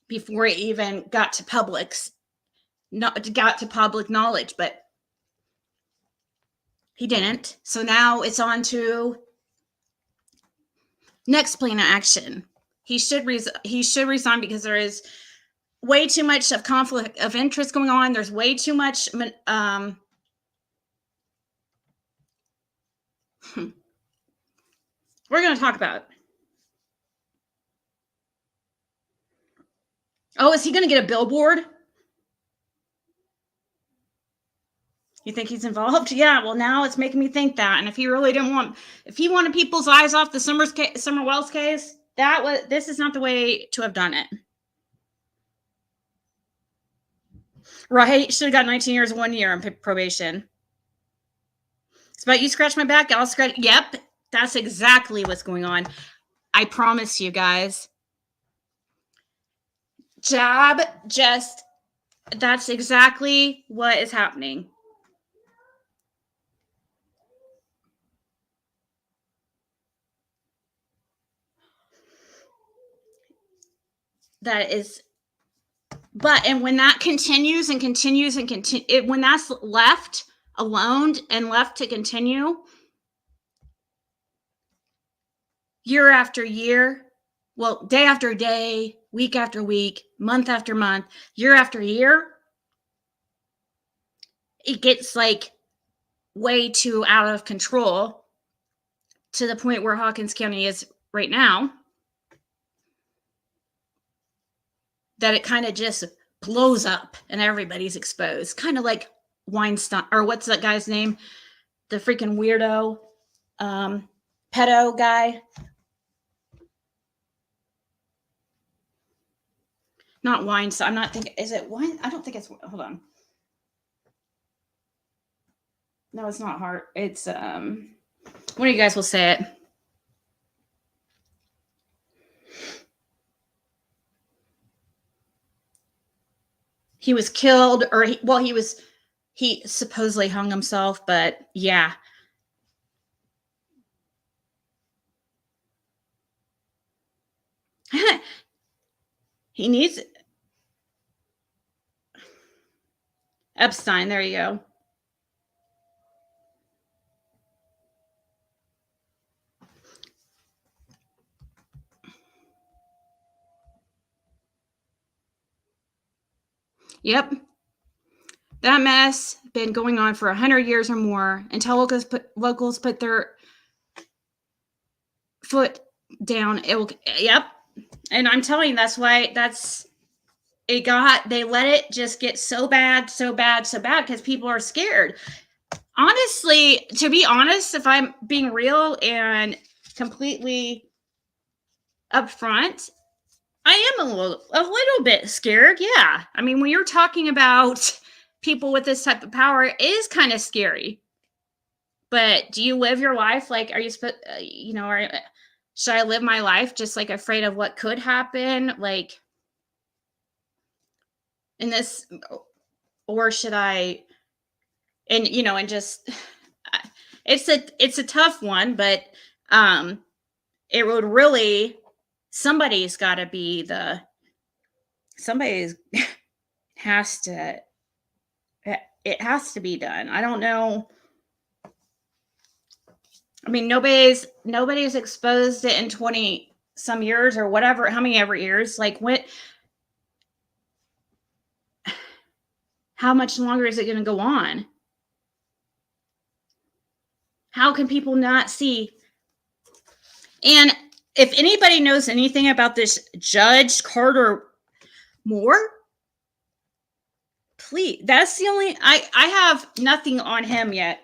before it even got to public knowledge. But he didn't. So now it's on to next plan of action. He should resign because there is way too much of conflict of interest going on. There's way too much we're going to talk about. Oh, is he going to get a billboard? You think he's involved? Yeah, well, now it's making me think that. And if he really if he wanted people's eyes off the Summer Wells case, this is not the way to have done it. Right? Should have got 19 years, 1 year on probation. It's about you scratch my back, I'll scratch. Yep, that's exactly what's going on. I promise you guys. That's exactly what is happening. That is, and when that continues and continues and when that's left alone and left to continue year after year, well, day after day, week after week, month after month, year after year, it gets like way too out of control to the point where Hawkins County is right now. That it kind of just blows up and everybody's exposed. Kind of like Weinstein, or what's that guy's name? The freaking weirdo, pedo guy. Not Weinstein. I'm not thinking, is it Wine? I don't think it's, hold on. No, it's not Hart. It's, one of you guys will say it. He was killed, or he supposedly hung himself, but yeah. He needs Epstein. There you go. Yep. That mess been going on for 100 years or more until locals put their foot down. Yep. And I'm telling you, that's why they let it just get so bad because people are scared. Honestly, to be honest, if I'm being real and completely upfront, I am a little bit scared. Yeah. I mean, when you're talking about people with this type of power, it is kind of scary. But do you live your life like, are you supposed, should I live my life just like afraid of what could happen? Like in this, or should I, and you know, and just, it's a tough one, but it would really, somebody's has to, it has to be done. I don't know. I mean, nobody's exposed it in 20 some years or whatever, how many ever years, like how much longer is it going to go on? How can people not see? And if anybody knows anything about this Judge Carter Moore, please, that's the only, I have nothing on him yet.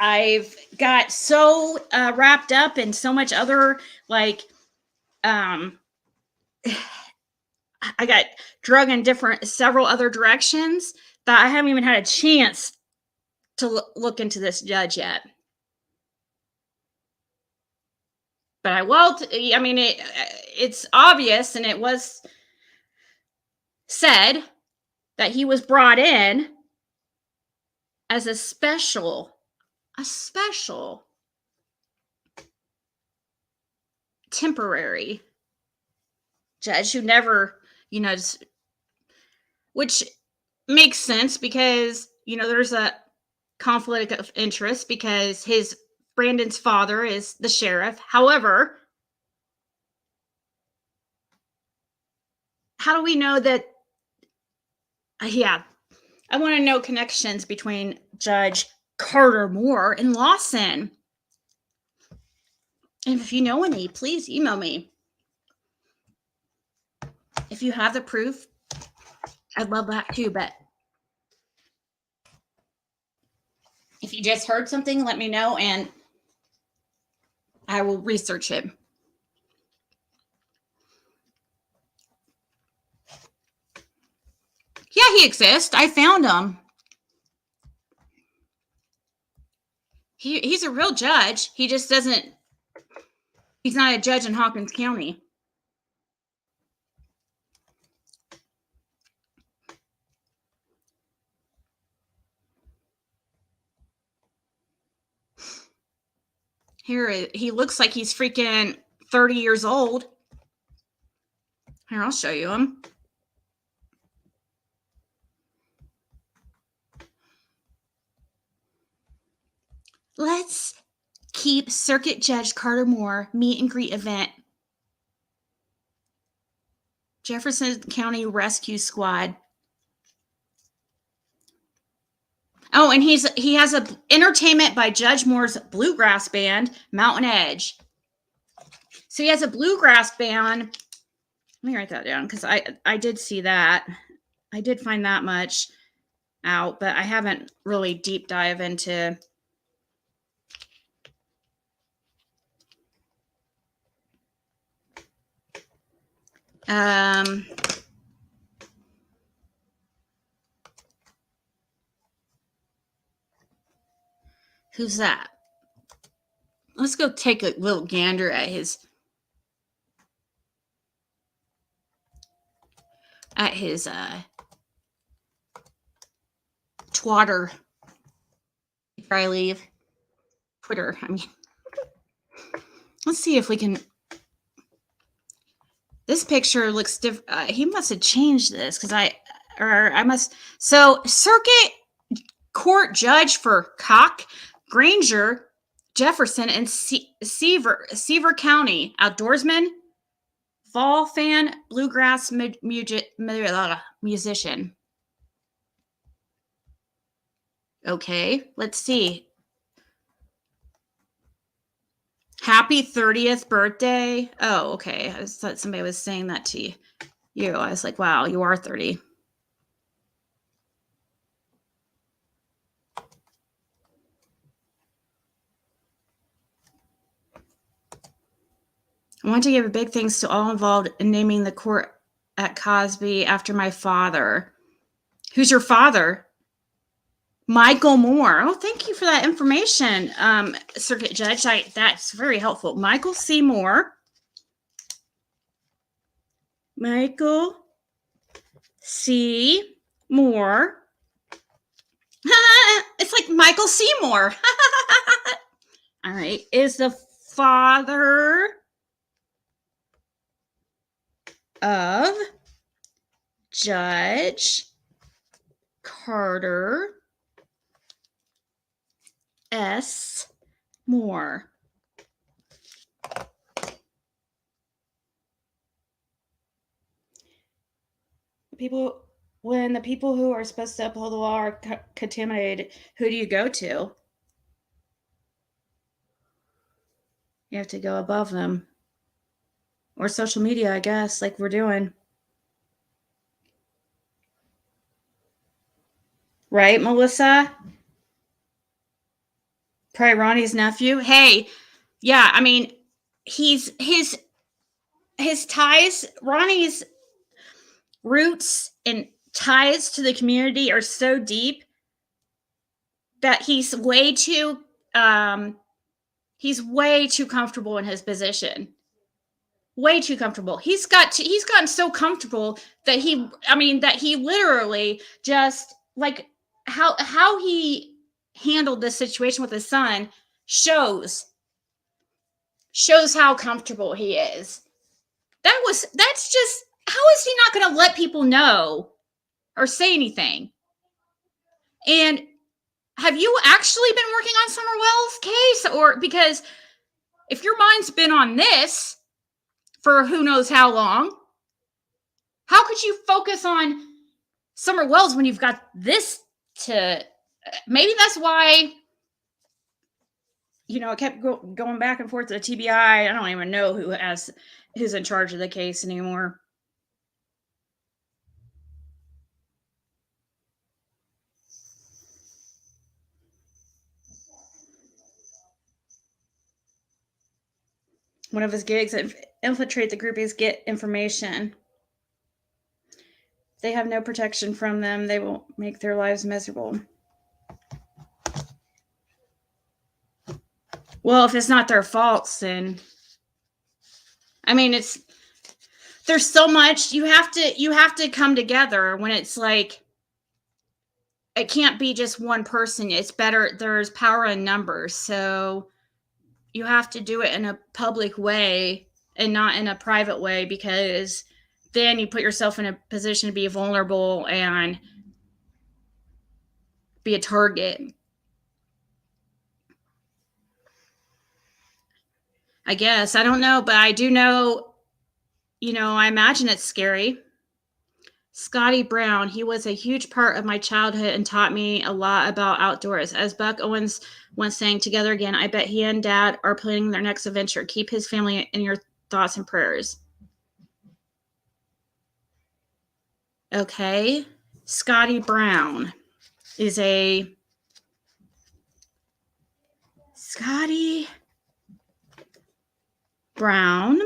I've got so wrapped up in so much other, like, I got drug in several other directions that I haven't even had a chance to look into this judge yet. But I will, I mean, it's obvious, and it was said that he was brought in as a special temporary judge who never, you know, which makes sense because, you know, there's a conflict of interest because Brandon's father is the sheriff. However, how do we know that? Yeah, I want to know connections between Judge Carter Moore and Lawson. And if you know any, please email me. If you have the proof, I'd love that too. But if you just heard something, let me know and I will research it. Yeah, he exists. I found him. He's a real judge. He just doesn't, he's not a judge in Hawkins County. Here, he looks like he's freaking 30 years old. Here, I'll show you him. Let's keep Circuit Judge Carter Moore meet and greet event. Jefferson County Rescue Squad. Oh, and he has a entertainment by Judge Moore's bluegrass band, Mountain Edge. So he has a bluegrass band. Let me write that down because I did see that. I did find that much out, but I haven't really deep dive into. Who's that? Let's go take a little gander at his Twitter before I leave. Twitter, I mean. Let's see if we can. This picture looks different. He must have changed this because I must. So, Circuit Court Judge for Cock, Granger, Jefferson, and Seaver County. Outdoorsman, fall fan, bluegrass musician. Okay, let's see. Happy 30th birthday. Oh, okay. I thought somebody was saying that to you. I was like, wow, you are 30. I want to give a big thanks to all involved in naming the court at Cosby after my father. Who's your father? Michael Moore. Oh, thank you for that information, Circuit Judge. That's very helpful. Michael C. Moore. Michael C. Moore. It's like Michael Seymour. All right. Is the father of Judge Carter S. Moore. When the people who are supposed to uphold the law are contaminated, who do you go to? You have to go above them. Or social media, I guess, like we're doing. Right, Melissa? Probably Ronnie's nephew. Hey, yeah, I mean, his ties, Ronnie's roots and ties to the community are so deep that he's way too comfortable in his position. Way too comfortable. He's gotten so comfortable that he literally just, like, how he handled this situation with his son shows how comfortable he is. That's just, how is he not going to let people know or say anything? And have you actually been working on Summer Wells' case? Or, because if your mind's been on this for who knows how long, how could you focus on Summer Wells when you've got this to, maybe that's why, it kept going back and forth to the TBI. I don't even know who's in charge of the case anymore. One of his gigs, infiltrate the groupies, get information. They have no protection from them. They will make their lives miserable. Well, if it's not their faults, then, I mean, there's so much you have to come together when it's like, it can't be just one person. It's better. There's power in numbers. So you have to do it in a public way and not in a private way, because then you put yourself in a position to be vulnerable and be a target. I guess. I don't know, but I do know, I imagine it's scary. Scotty Brown, he was a huge part of my childhood and taught me a lot about outdoors. As Buck Owens once sang, together again, I bet he and Dad are planning their next adventure. Keep his family in your thoughts and prayers. Okay. Scotty Brown is a... Scotty Brown...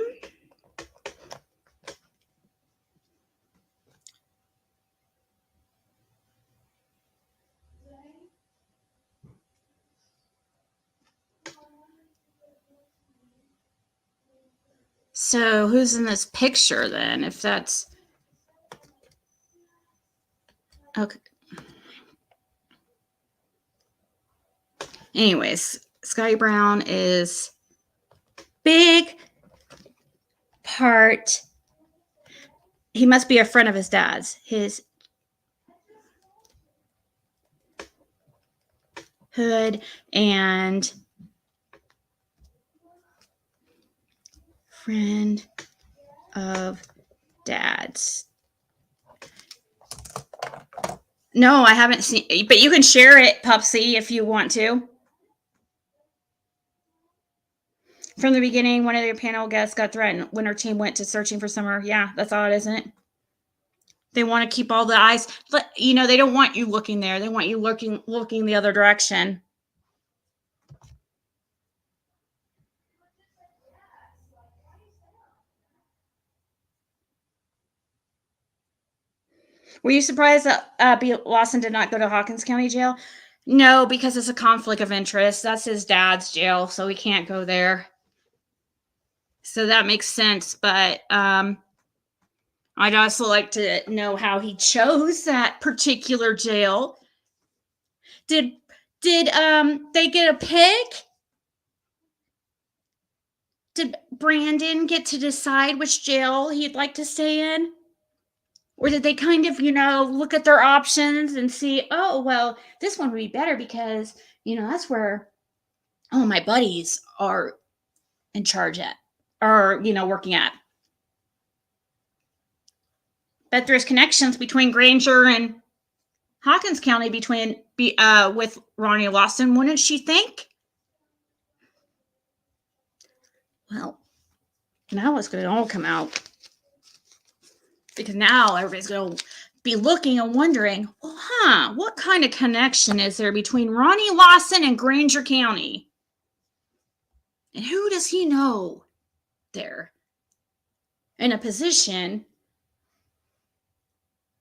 So who's in this picture then? If that's okay. Anyways, Scotty Brown is big part. He must be a friend of his dad's. His hood and friend of dad's. No, I haven't seen, but you can share it, Pupsy, if you want to. From the beginning, one of your panel guests got threatened when her team went to searching for Summer. Yeah, that's odd, isn't it? They want to keep all the eyes, but they don't want you looking there. They want you looking the other direction. Were you surprised that Lawson did not go to Hawkins County Jail? No, because it's a conflict of interest. That's his dad's jail, so he can't go there. So that makes sense. But I'd also like to know how he chose that particular jail. Did they get a pick? Did Brandon get to decide which jail he'd like to stay in? Or did they kind of, look at their options and see, oh, well, this one would be better because, that's where all my buddies are in charge at, or, working at. Bet there's connections between Granger and Hawkins County with Ronnie Lawson, wouldn't she think? Well, now it's going to all come out. Because now everybody's going to be looking and wondering, well, what kind of connection is there between Ronnie Lawson and Granger County? And who does he know there in a position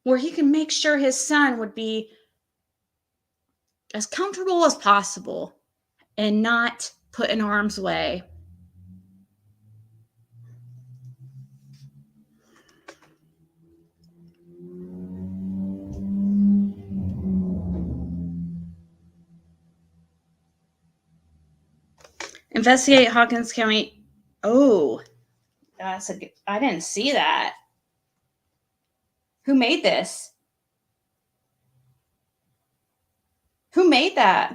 where he can make sure his son would be as comfortable as possible and not put in harm's way? Investigate Hawkins County. Oh, I didn't see that. Who made this? Who made that?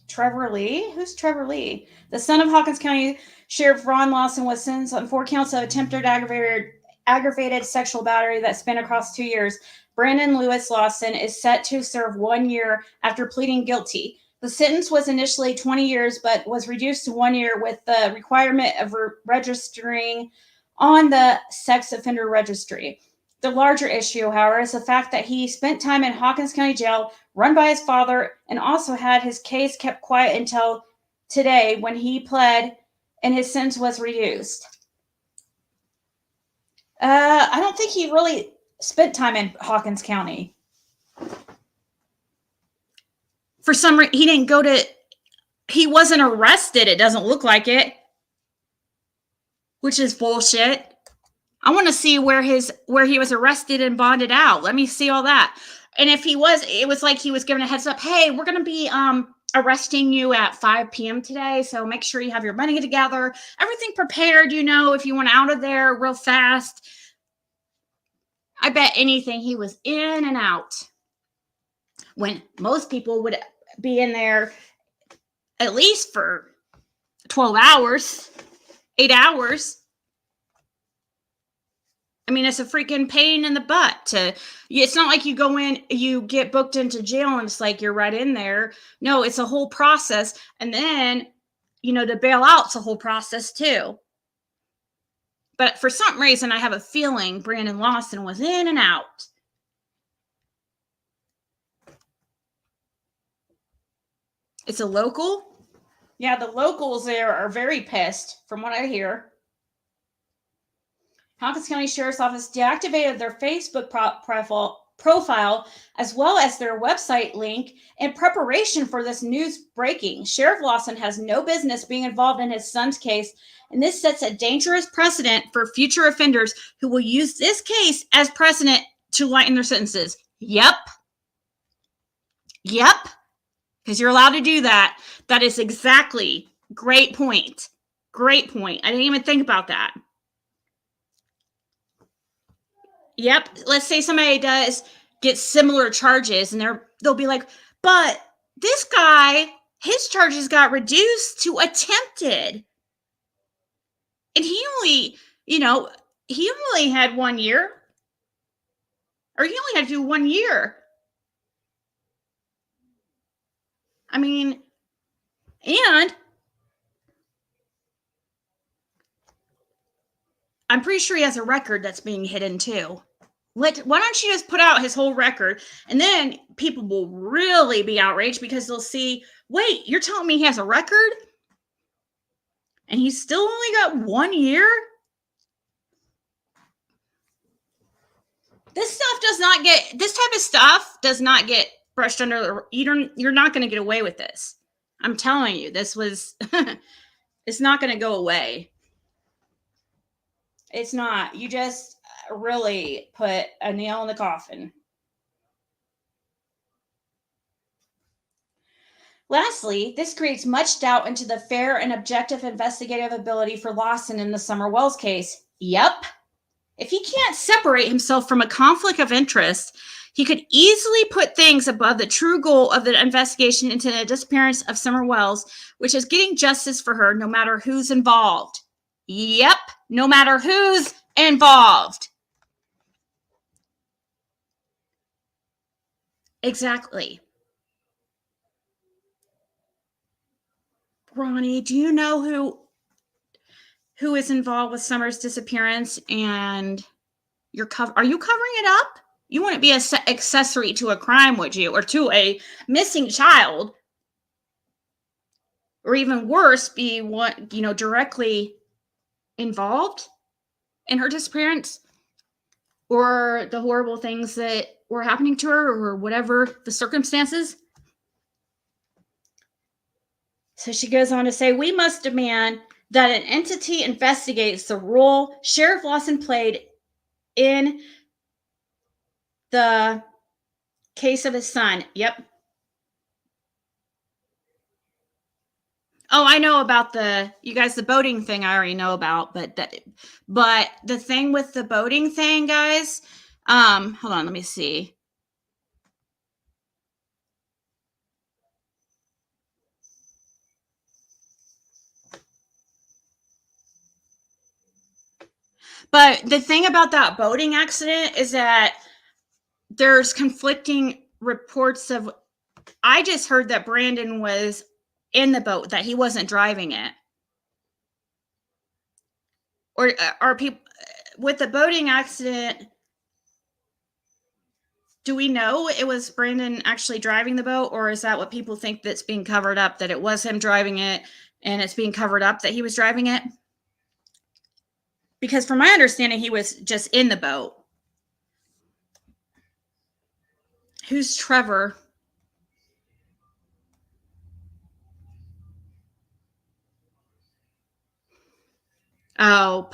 Trevor Lee? Who's Trevor Lee? The son of Hawkins County Sheriff Ron Lawson was sentenced on 4 counts of attempted aggravated sexual battery that spanned across 2 years. Brandon Lewis Lawson is set to serve 1 year after pleading guilty. The sentence was initially 20 years, but was reduced to 1 year with the requirement of registering on the sex offender registry. The larger issue, however, is the fact that he spent time in Hawkins County Jail, run by his father, and also had his case kept quiet until today when he pled and his sentence was reduced. I don't think he really spent time in Hawkins County. For some reason, he wasn't arrested. It doesn't look like it, which is bullshit. I want to see where he was arrested and bonded out. Let me see all that. And if he was, it was like he was given a heads up. Hey, we're going to be arresting you at 5 p.m. today. So make sure you have your money together. Everything prepared, if you want out of there real fast. I bet anything he was in and out. When most people would be in there at least for 12 hours, 8 hours. I mean, it's a freaking pain in the butt. It's not like you go in, you get booked into jail and it's like you're right in there. No, it's a whole process. And then, to bail out, it's a whole process too. But for some reason, I have a feeling Brandon Lawson was in and out. It's a local? Yeah, the locals there are very pissed, from what I hear. Hawkins County Sheriff's Office deactivated their Facebook profile as well as their website link in preparation for this news breaking. Sheriff Lawson has no business being involved in his son's case, and this sets a dangerous precedent for future offenders who will use this case as precedent to lighten their sentences. Yep. Because you're allowed to do that. That is exactly. Great point. I didn't even think about that. Yep. Let's say somebody does get similar charges and they'll be like, but this guy, his charges got reduced to attempted. And he only had 1 year. Or he only had to do 1 year. I mean, and I'm pretty sure he has a record that's being hidden too. Why don't you just put out his whole record, and then people will really be outraged because they'll see, wait, you're telling me he has a record? And he's still only got 1 year? This type of stuff does not get brushed under the, you're not going to get away with this. I'm telling you, this was, it's not going to go away. It's not. You just really put a nail in the coffin. Lastly, this creates much doubt into the fair and objective investigative ability for Lawson in the Summer Wells case. Yep. If he can't separate himself from a conflict of interest, he could easily put things above the true goal of the investigation into the disappearance of Summer Wells, which is getting justice for her no matter who's involved. Yep, no matter who's involved. Exactly. Ronnie, do you know who is involved with Summer's disappearance? And are you covering it up? You wouldn't be an accessory to a crime, would you? Or to a missing child? Or even worse, be directly involved in her disappearance? Or the horrible things that were happening to her, or whatever the circumstances? So she goes on to say, we must demand that an entity investigates the role Sheriff Lawson played in the case of his son. Yep. Oh, I know about the boating thing I already know about, but the thing with the boating thing, guys, hold on, let me see. But the thing about that boating accident is that there's conflicting reports of, I just heard that Brandon was in the boat, that he wasn't driving it. Or are people with the boating accident, do we know it was Brandon actually driving the boat, or is that what people think that's being covered up, that it was him driving it and it's being covered up that he was driving it? Because from my understanding, he was just in the boat. Who's Trevor? Oh,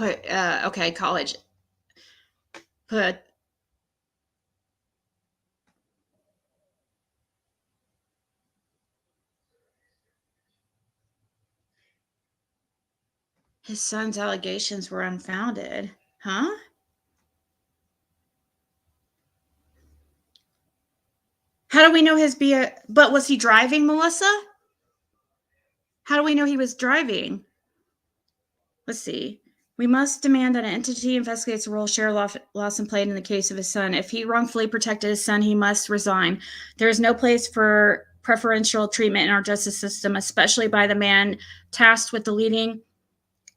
okay, college. Put his son's allegations were unfounded. Huh? How do we know but was he driving, Melissa? How do we know he was driving? Let's see. We must demand that an entity investigates the role Sheriff Lawson played in the case of his son. If he wrongfully protected his son, he must resign. There is no place for preferential treatment in our justice system, especially by the man tasked with leading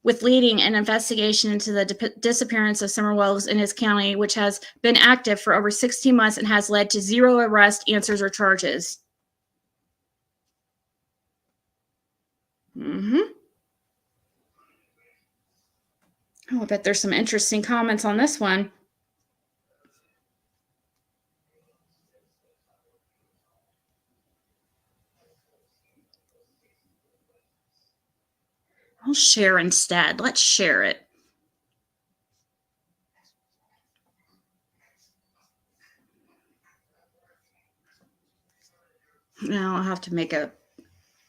an investigation into the disappearance of Summer Wells in his county, which has been active for over 16 months and has led to 0 arrest, answers, or charges. Oh, I bet there's some interesting comments on this one. I'll share instead. Let's share it. Now I'll have to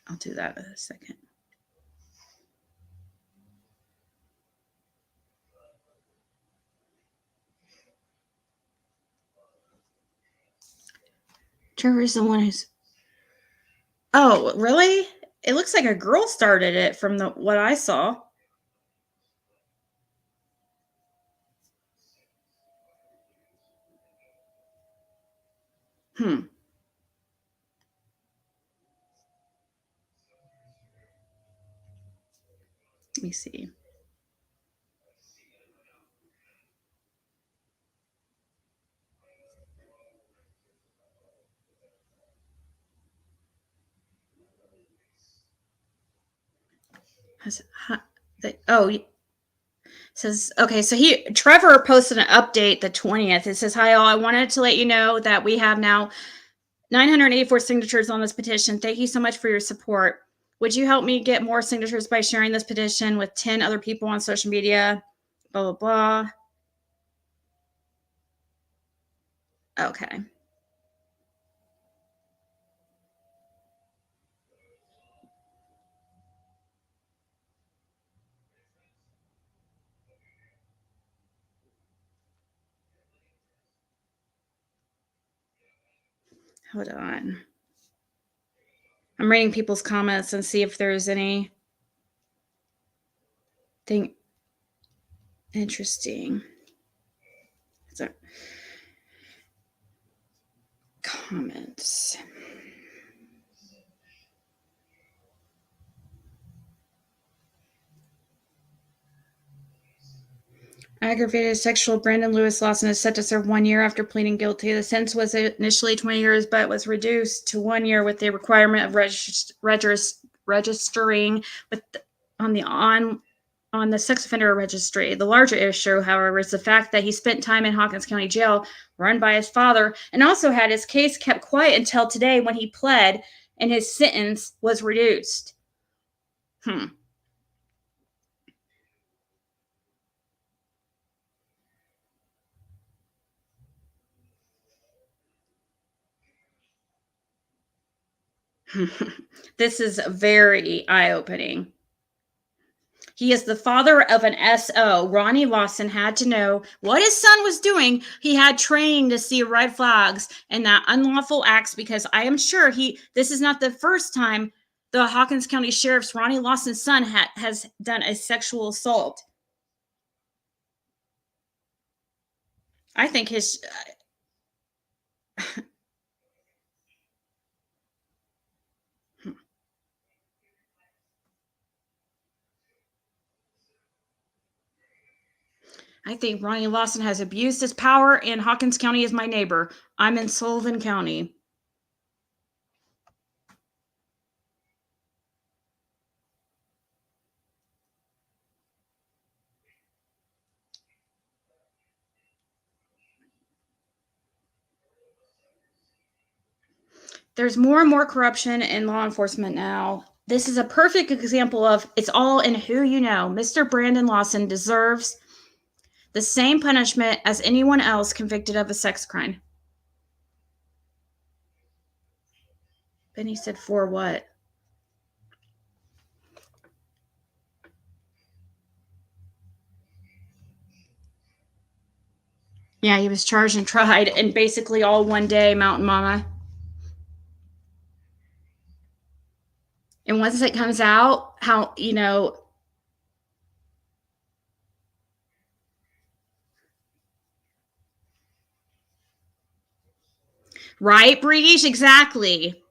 I'll do that in a second. Trevor's the one who's... Oh, really? It looks like a girl started it from what I saw. Let me see. Says, okay, so Trevor posted an update the 20th. It says, hi all, I wanted to let you know that we have now 984 signatures on this petition. Thank you so much for your support. Would you help me get more signatures by sharing this petition with 10 other people on social media? Blah, blah, blah. Okay. Hold on. I'm reading people's comments and see if there's anything interesting. So, comments. Aggravated sexual Brandon Lewis Lawson is set to serve 1 year after pleading guilty. The sentence was initially 20 years, but was reduced to 1 year with the requirement of registering with on the sex offender registry. The larger issue, however, is the fact that he spent time in Hawkins County Jail run by his father and also had his case kept quiet until today when he pled and his sentence was reduced. This is very eye-opening. He is the father of an SO. Ronnie Lawson had to know what his son was doing. He had training to see red flags and that unlawful acts, because I am sure this is not the first time the Hawkins County Sheriff's Ronnie Lawson's son has done a sexual assault. I think his... I think Ronnie Lawson has abused his power, and Hawkins County is my neighbor. I'm in Sullivan County. There's more and more corruption in law enforcement now. This is a perfect example of it's all in who you know. Mr. Brandon Lawson deserves the same punishment as anyone else convicted of a sex crime. Benny said, for what? Yeah, he was charged and tried, and basically all one day, Mountain Mama. And once it comes out, how, right, Breege? Exactly.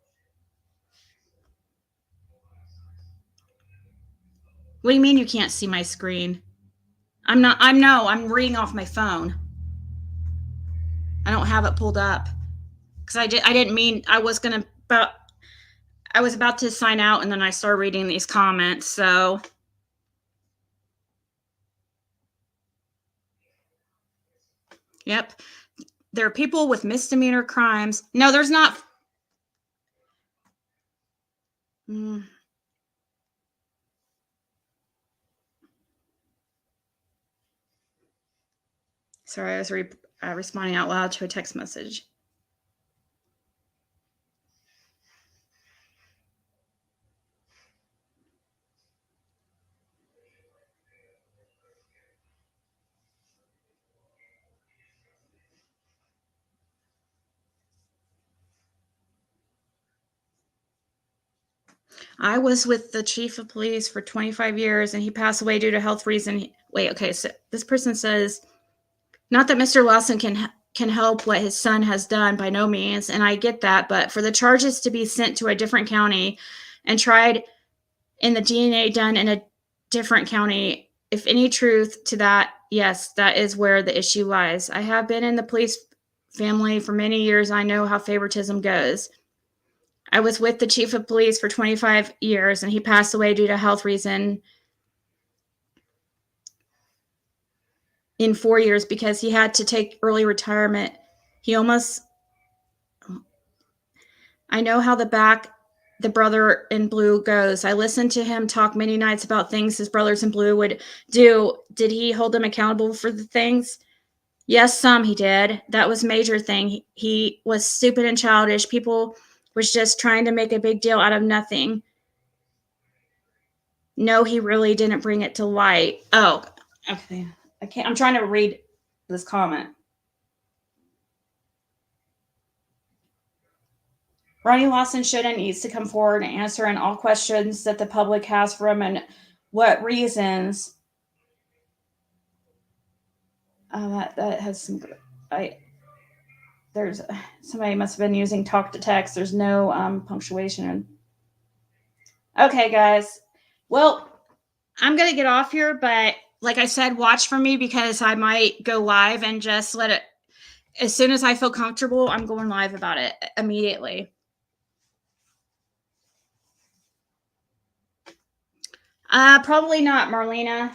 What do you mean you can't see my screen? I'm reading off my phone. I don't have it pulled up. Because I didn't mean, I was about to sign out and then I started reading these comments, so. Yep. There are people with misdemeanor crimes. No, there's not. Sorry, I was responding out loud to a text message. I was with the chief of police for 25 years and he passed away due to health reason. Wait, okay, so this person says, not that Mr. Lawson can help what his son has done, by no means, and I get that, but for the charges to be sent to a different county and tried in the DNA done in a different county, if any truth to that, yes, that is where the issue lies. I have been in the police family for many years. I know how favoritism goes. I was with the chief of police for 25 years and he passed away due to health reason in 4 years because he had to take early retirement. He almost I know how the brother in blue goes. I listened to him talk many nights about things his brothers in blue would do. Did he hold them accountable for the things? Yes, some he did. That was a major thing. He was stupid and childish. People was just trying to make a big deal out of nothing. No, he really didn't bring it to light. Oh, okay. I'm trying to read this comment. Ronnie Lawson should and needs to come forward and answer in all questions that the public has for him and what reasons. That has some. There's somebody must have been using talk to text. There's no punctuation. Okay, guys. Well, I'm gonna get off here, but like I said, watch for me because I might go live and just let it. As soon as I feel comfortable, I'm going live about it immediately. Probably not, Marlena.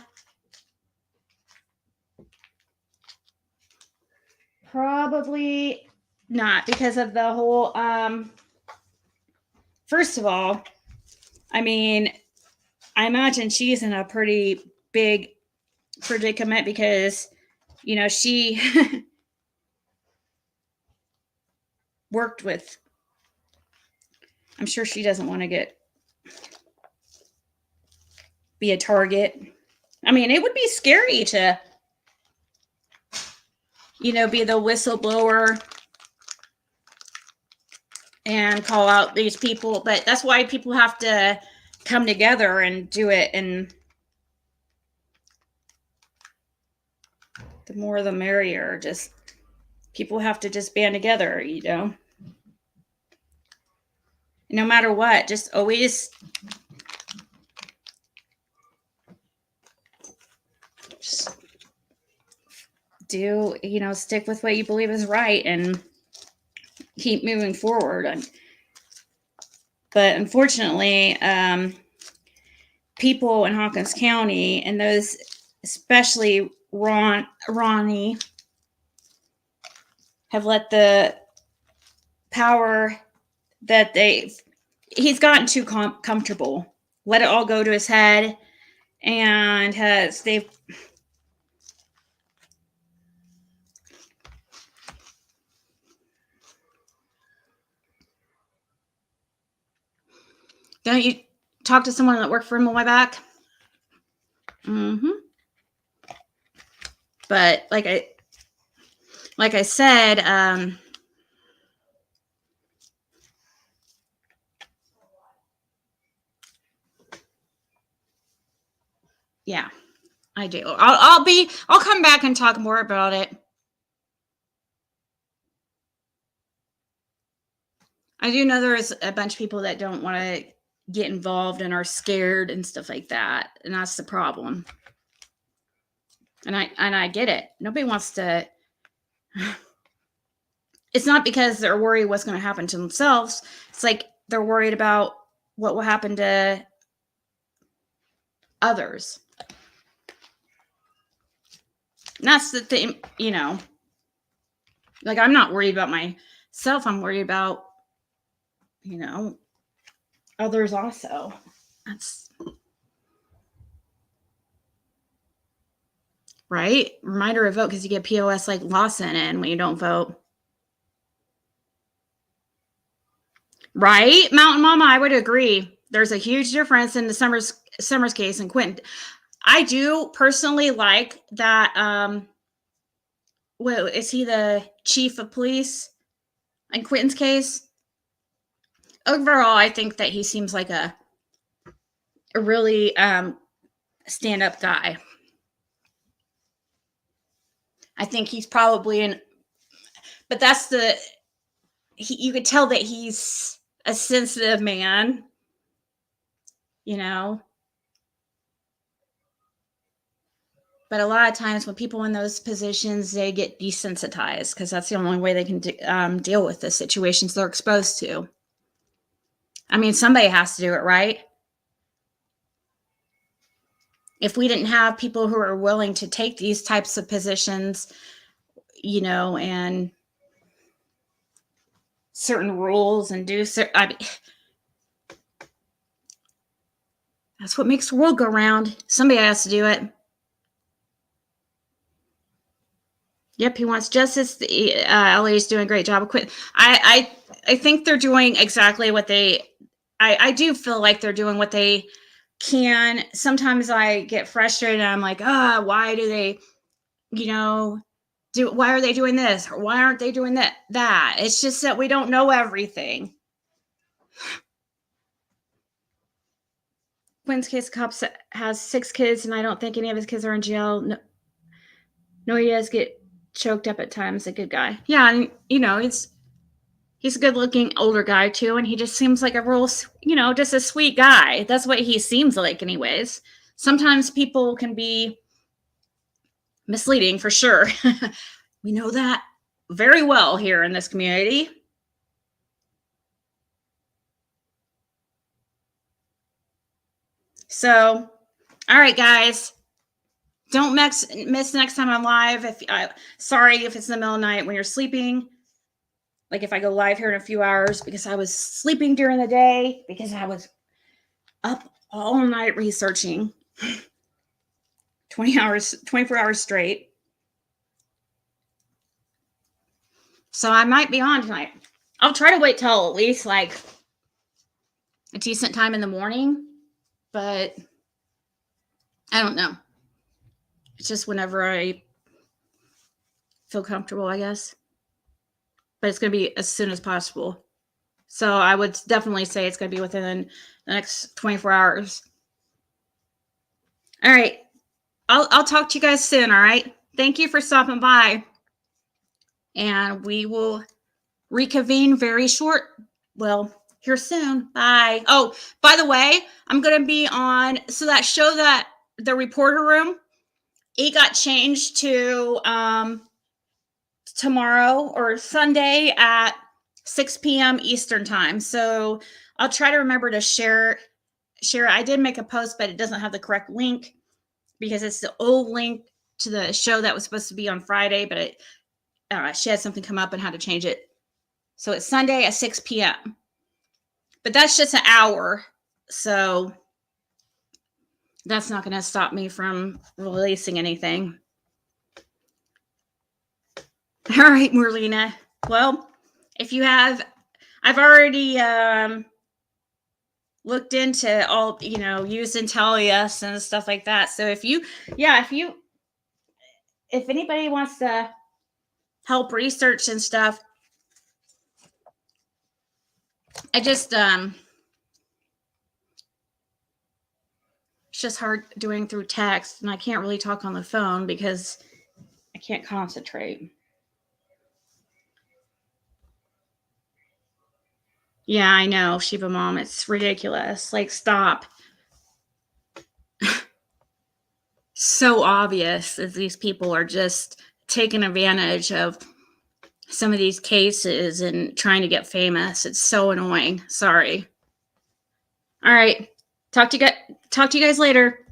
Probably not because of the whole, first of all, I mean, I imagine she's in a pretty big predicament because, you know, she worked with, I'm sure she doesn't want to be a target. I mean, it would be scary to, you know, be the whistleblower and call out these people. But that's why people have to come together and do it. And the more the merrier. Just people have to just band together, you know. No matter what, just always do, you know, stick with what you believe is right and keep moving forward. But unfortunately, people in Hawkins County and those, especially Ronnie, have let the power that he's gotten too comfortable, let it all go to his head, and they've don't you talk to someone that worked for him on my back? But like I said, yeah, I do. I'll come back and talk more about it. I do know there's a bunch of people that don't want to get involved and are scared and stuff like that. And that's the problem. And I get it. Nobody wants to. It's not because they're worried what's going to happen to themselves. It's like they're worried about what will happen to others. And that's the thing, you know. Like, I'm not worried about myself. I'm worried about, you know, others also. That's right. Reminder to vote because you get POS like Lawson in when you don't vote. Right, Mountain Mama, I would agree. There's a huge difference in the Summers case and Quentin. I do personally like that. Well, is he the chief of police in Quentin's case? Overall, I think that he seems like a really stand-up guy. I think he's probably but that's you could tell that he's a sensitive man, you know. But a lot of times when people in those positions, they get desensitized because that's the only way they can deal with the situations they're exposed to. I mean, somebody has to do it, right? If we didn't have people who are willing to take these types of positions, you know, and certain rules and do I mean, that's what makes the world go round. Somebody has to do it. Yep, he wants justice. The LA's doing a great job of quitting. I think they're doing exactly what they. I do feel like they're doing what they can. Sometimes I get frustrated. And I'm like, why do they, why are they doing this? Or why aren't they doing that? It's just that we don't know everything. Quinn's case, cop has 6 kids, and I don't think any of his kids are in jail. No, he does get choked up at times. A good guy. Yeah, and he's a good-looking older guy too, and he just seems like a real, just a sweet guy. That's what he seems like, anyways. Sometimes people can be misleading, for sure. We know that very well here in this community. So, all right, guys. Don't miss next time I'm live. Sorry if it's in the middle of the night when you're sleeping. Like if I go live here in a few hours, because I was sleeping during the day because I was up all night researching 24 hours straight. So I might be on tonight. I'll try to wait till at least like a decent time in the morning, but I don't know. It's just whenever I feel comfortable, I guess. But it's going to be as soon as possible. So I would definitely say it's going to be within the next 24 hours. All right. I'll talk to you guys soon, all right? Thank you for stopping by. And we will reconvene very short. Well, here soon. Bye. Oh, by the way, I'm going to be on, so that show that the reporter room, it got changed to tomorrow or Sunday at 6 p.m. Eastern time. So I'll try to remember to share it. I did make a post, but it doesn't have the correct link because it's the old link to the show that was supposed to be on Friday, but she had something come up and had to change it. So it's Sunday at 6 p.m. But that's just an hour. So that's not going to stop me from releasing anything. All right, Marlena. Well, if you have, I've already looked into all, use Intellius and stuff like that. So if anybody wants to help research and stuff, I just, it's just hard doing through text, and I can't really talk on the phone because I can't concentrate. Yeah, I know, Shiva Mom. It's ridiculous. Like, stop. So obvious that these people are just taking advantage of some of these cases and trying to get famous. It's so annoying. Sorry. All right. Talk to you guys later.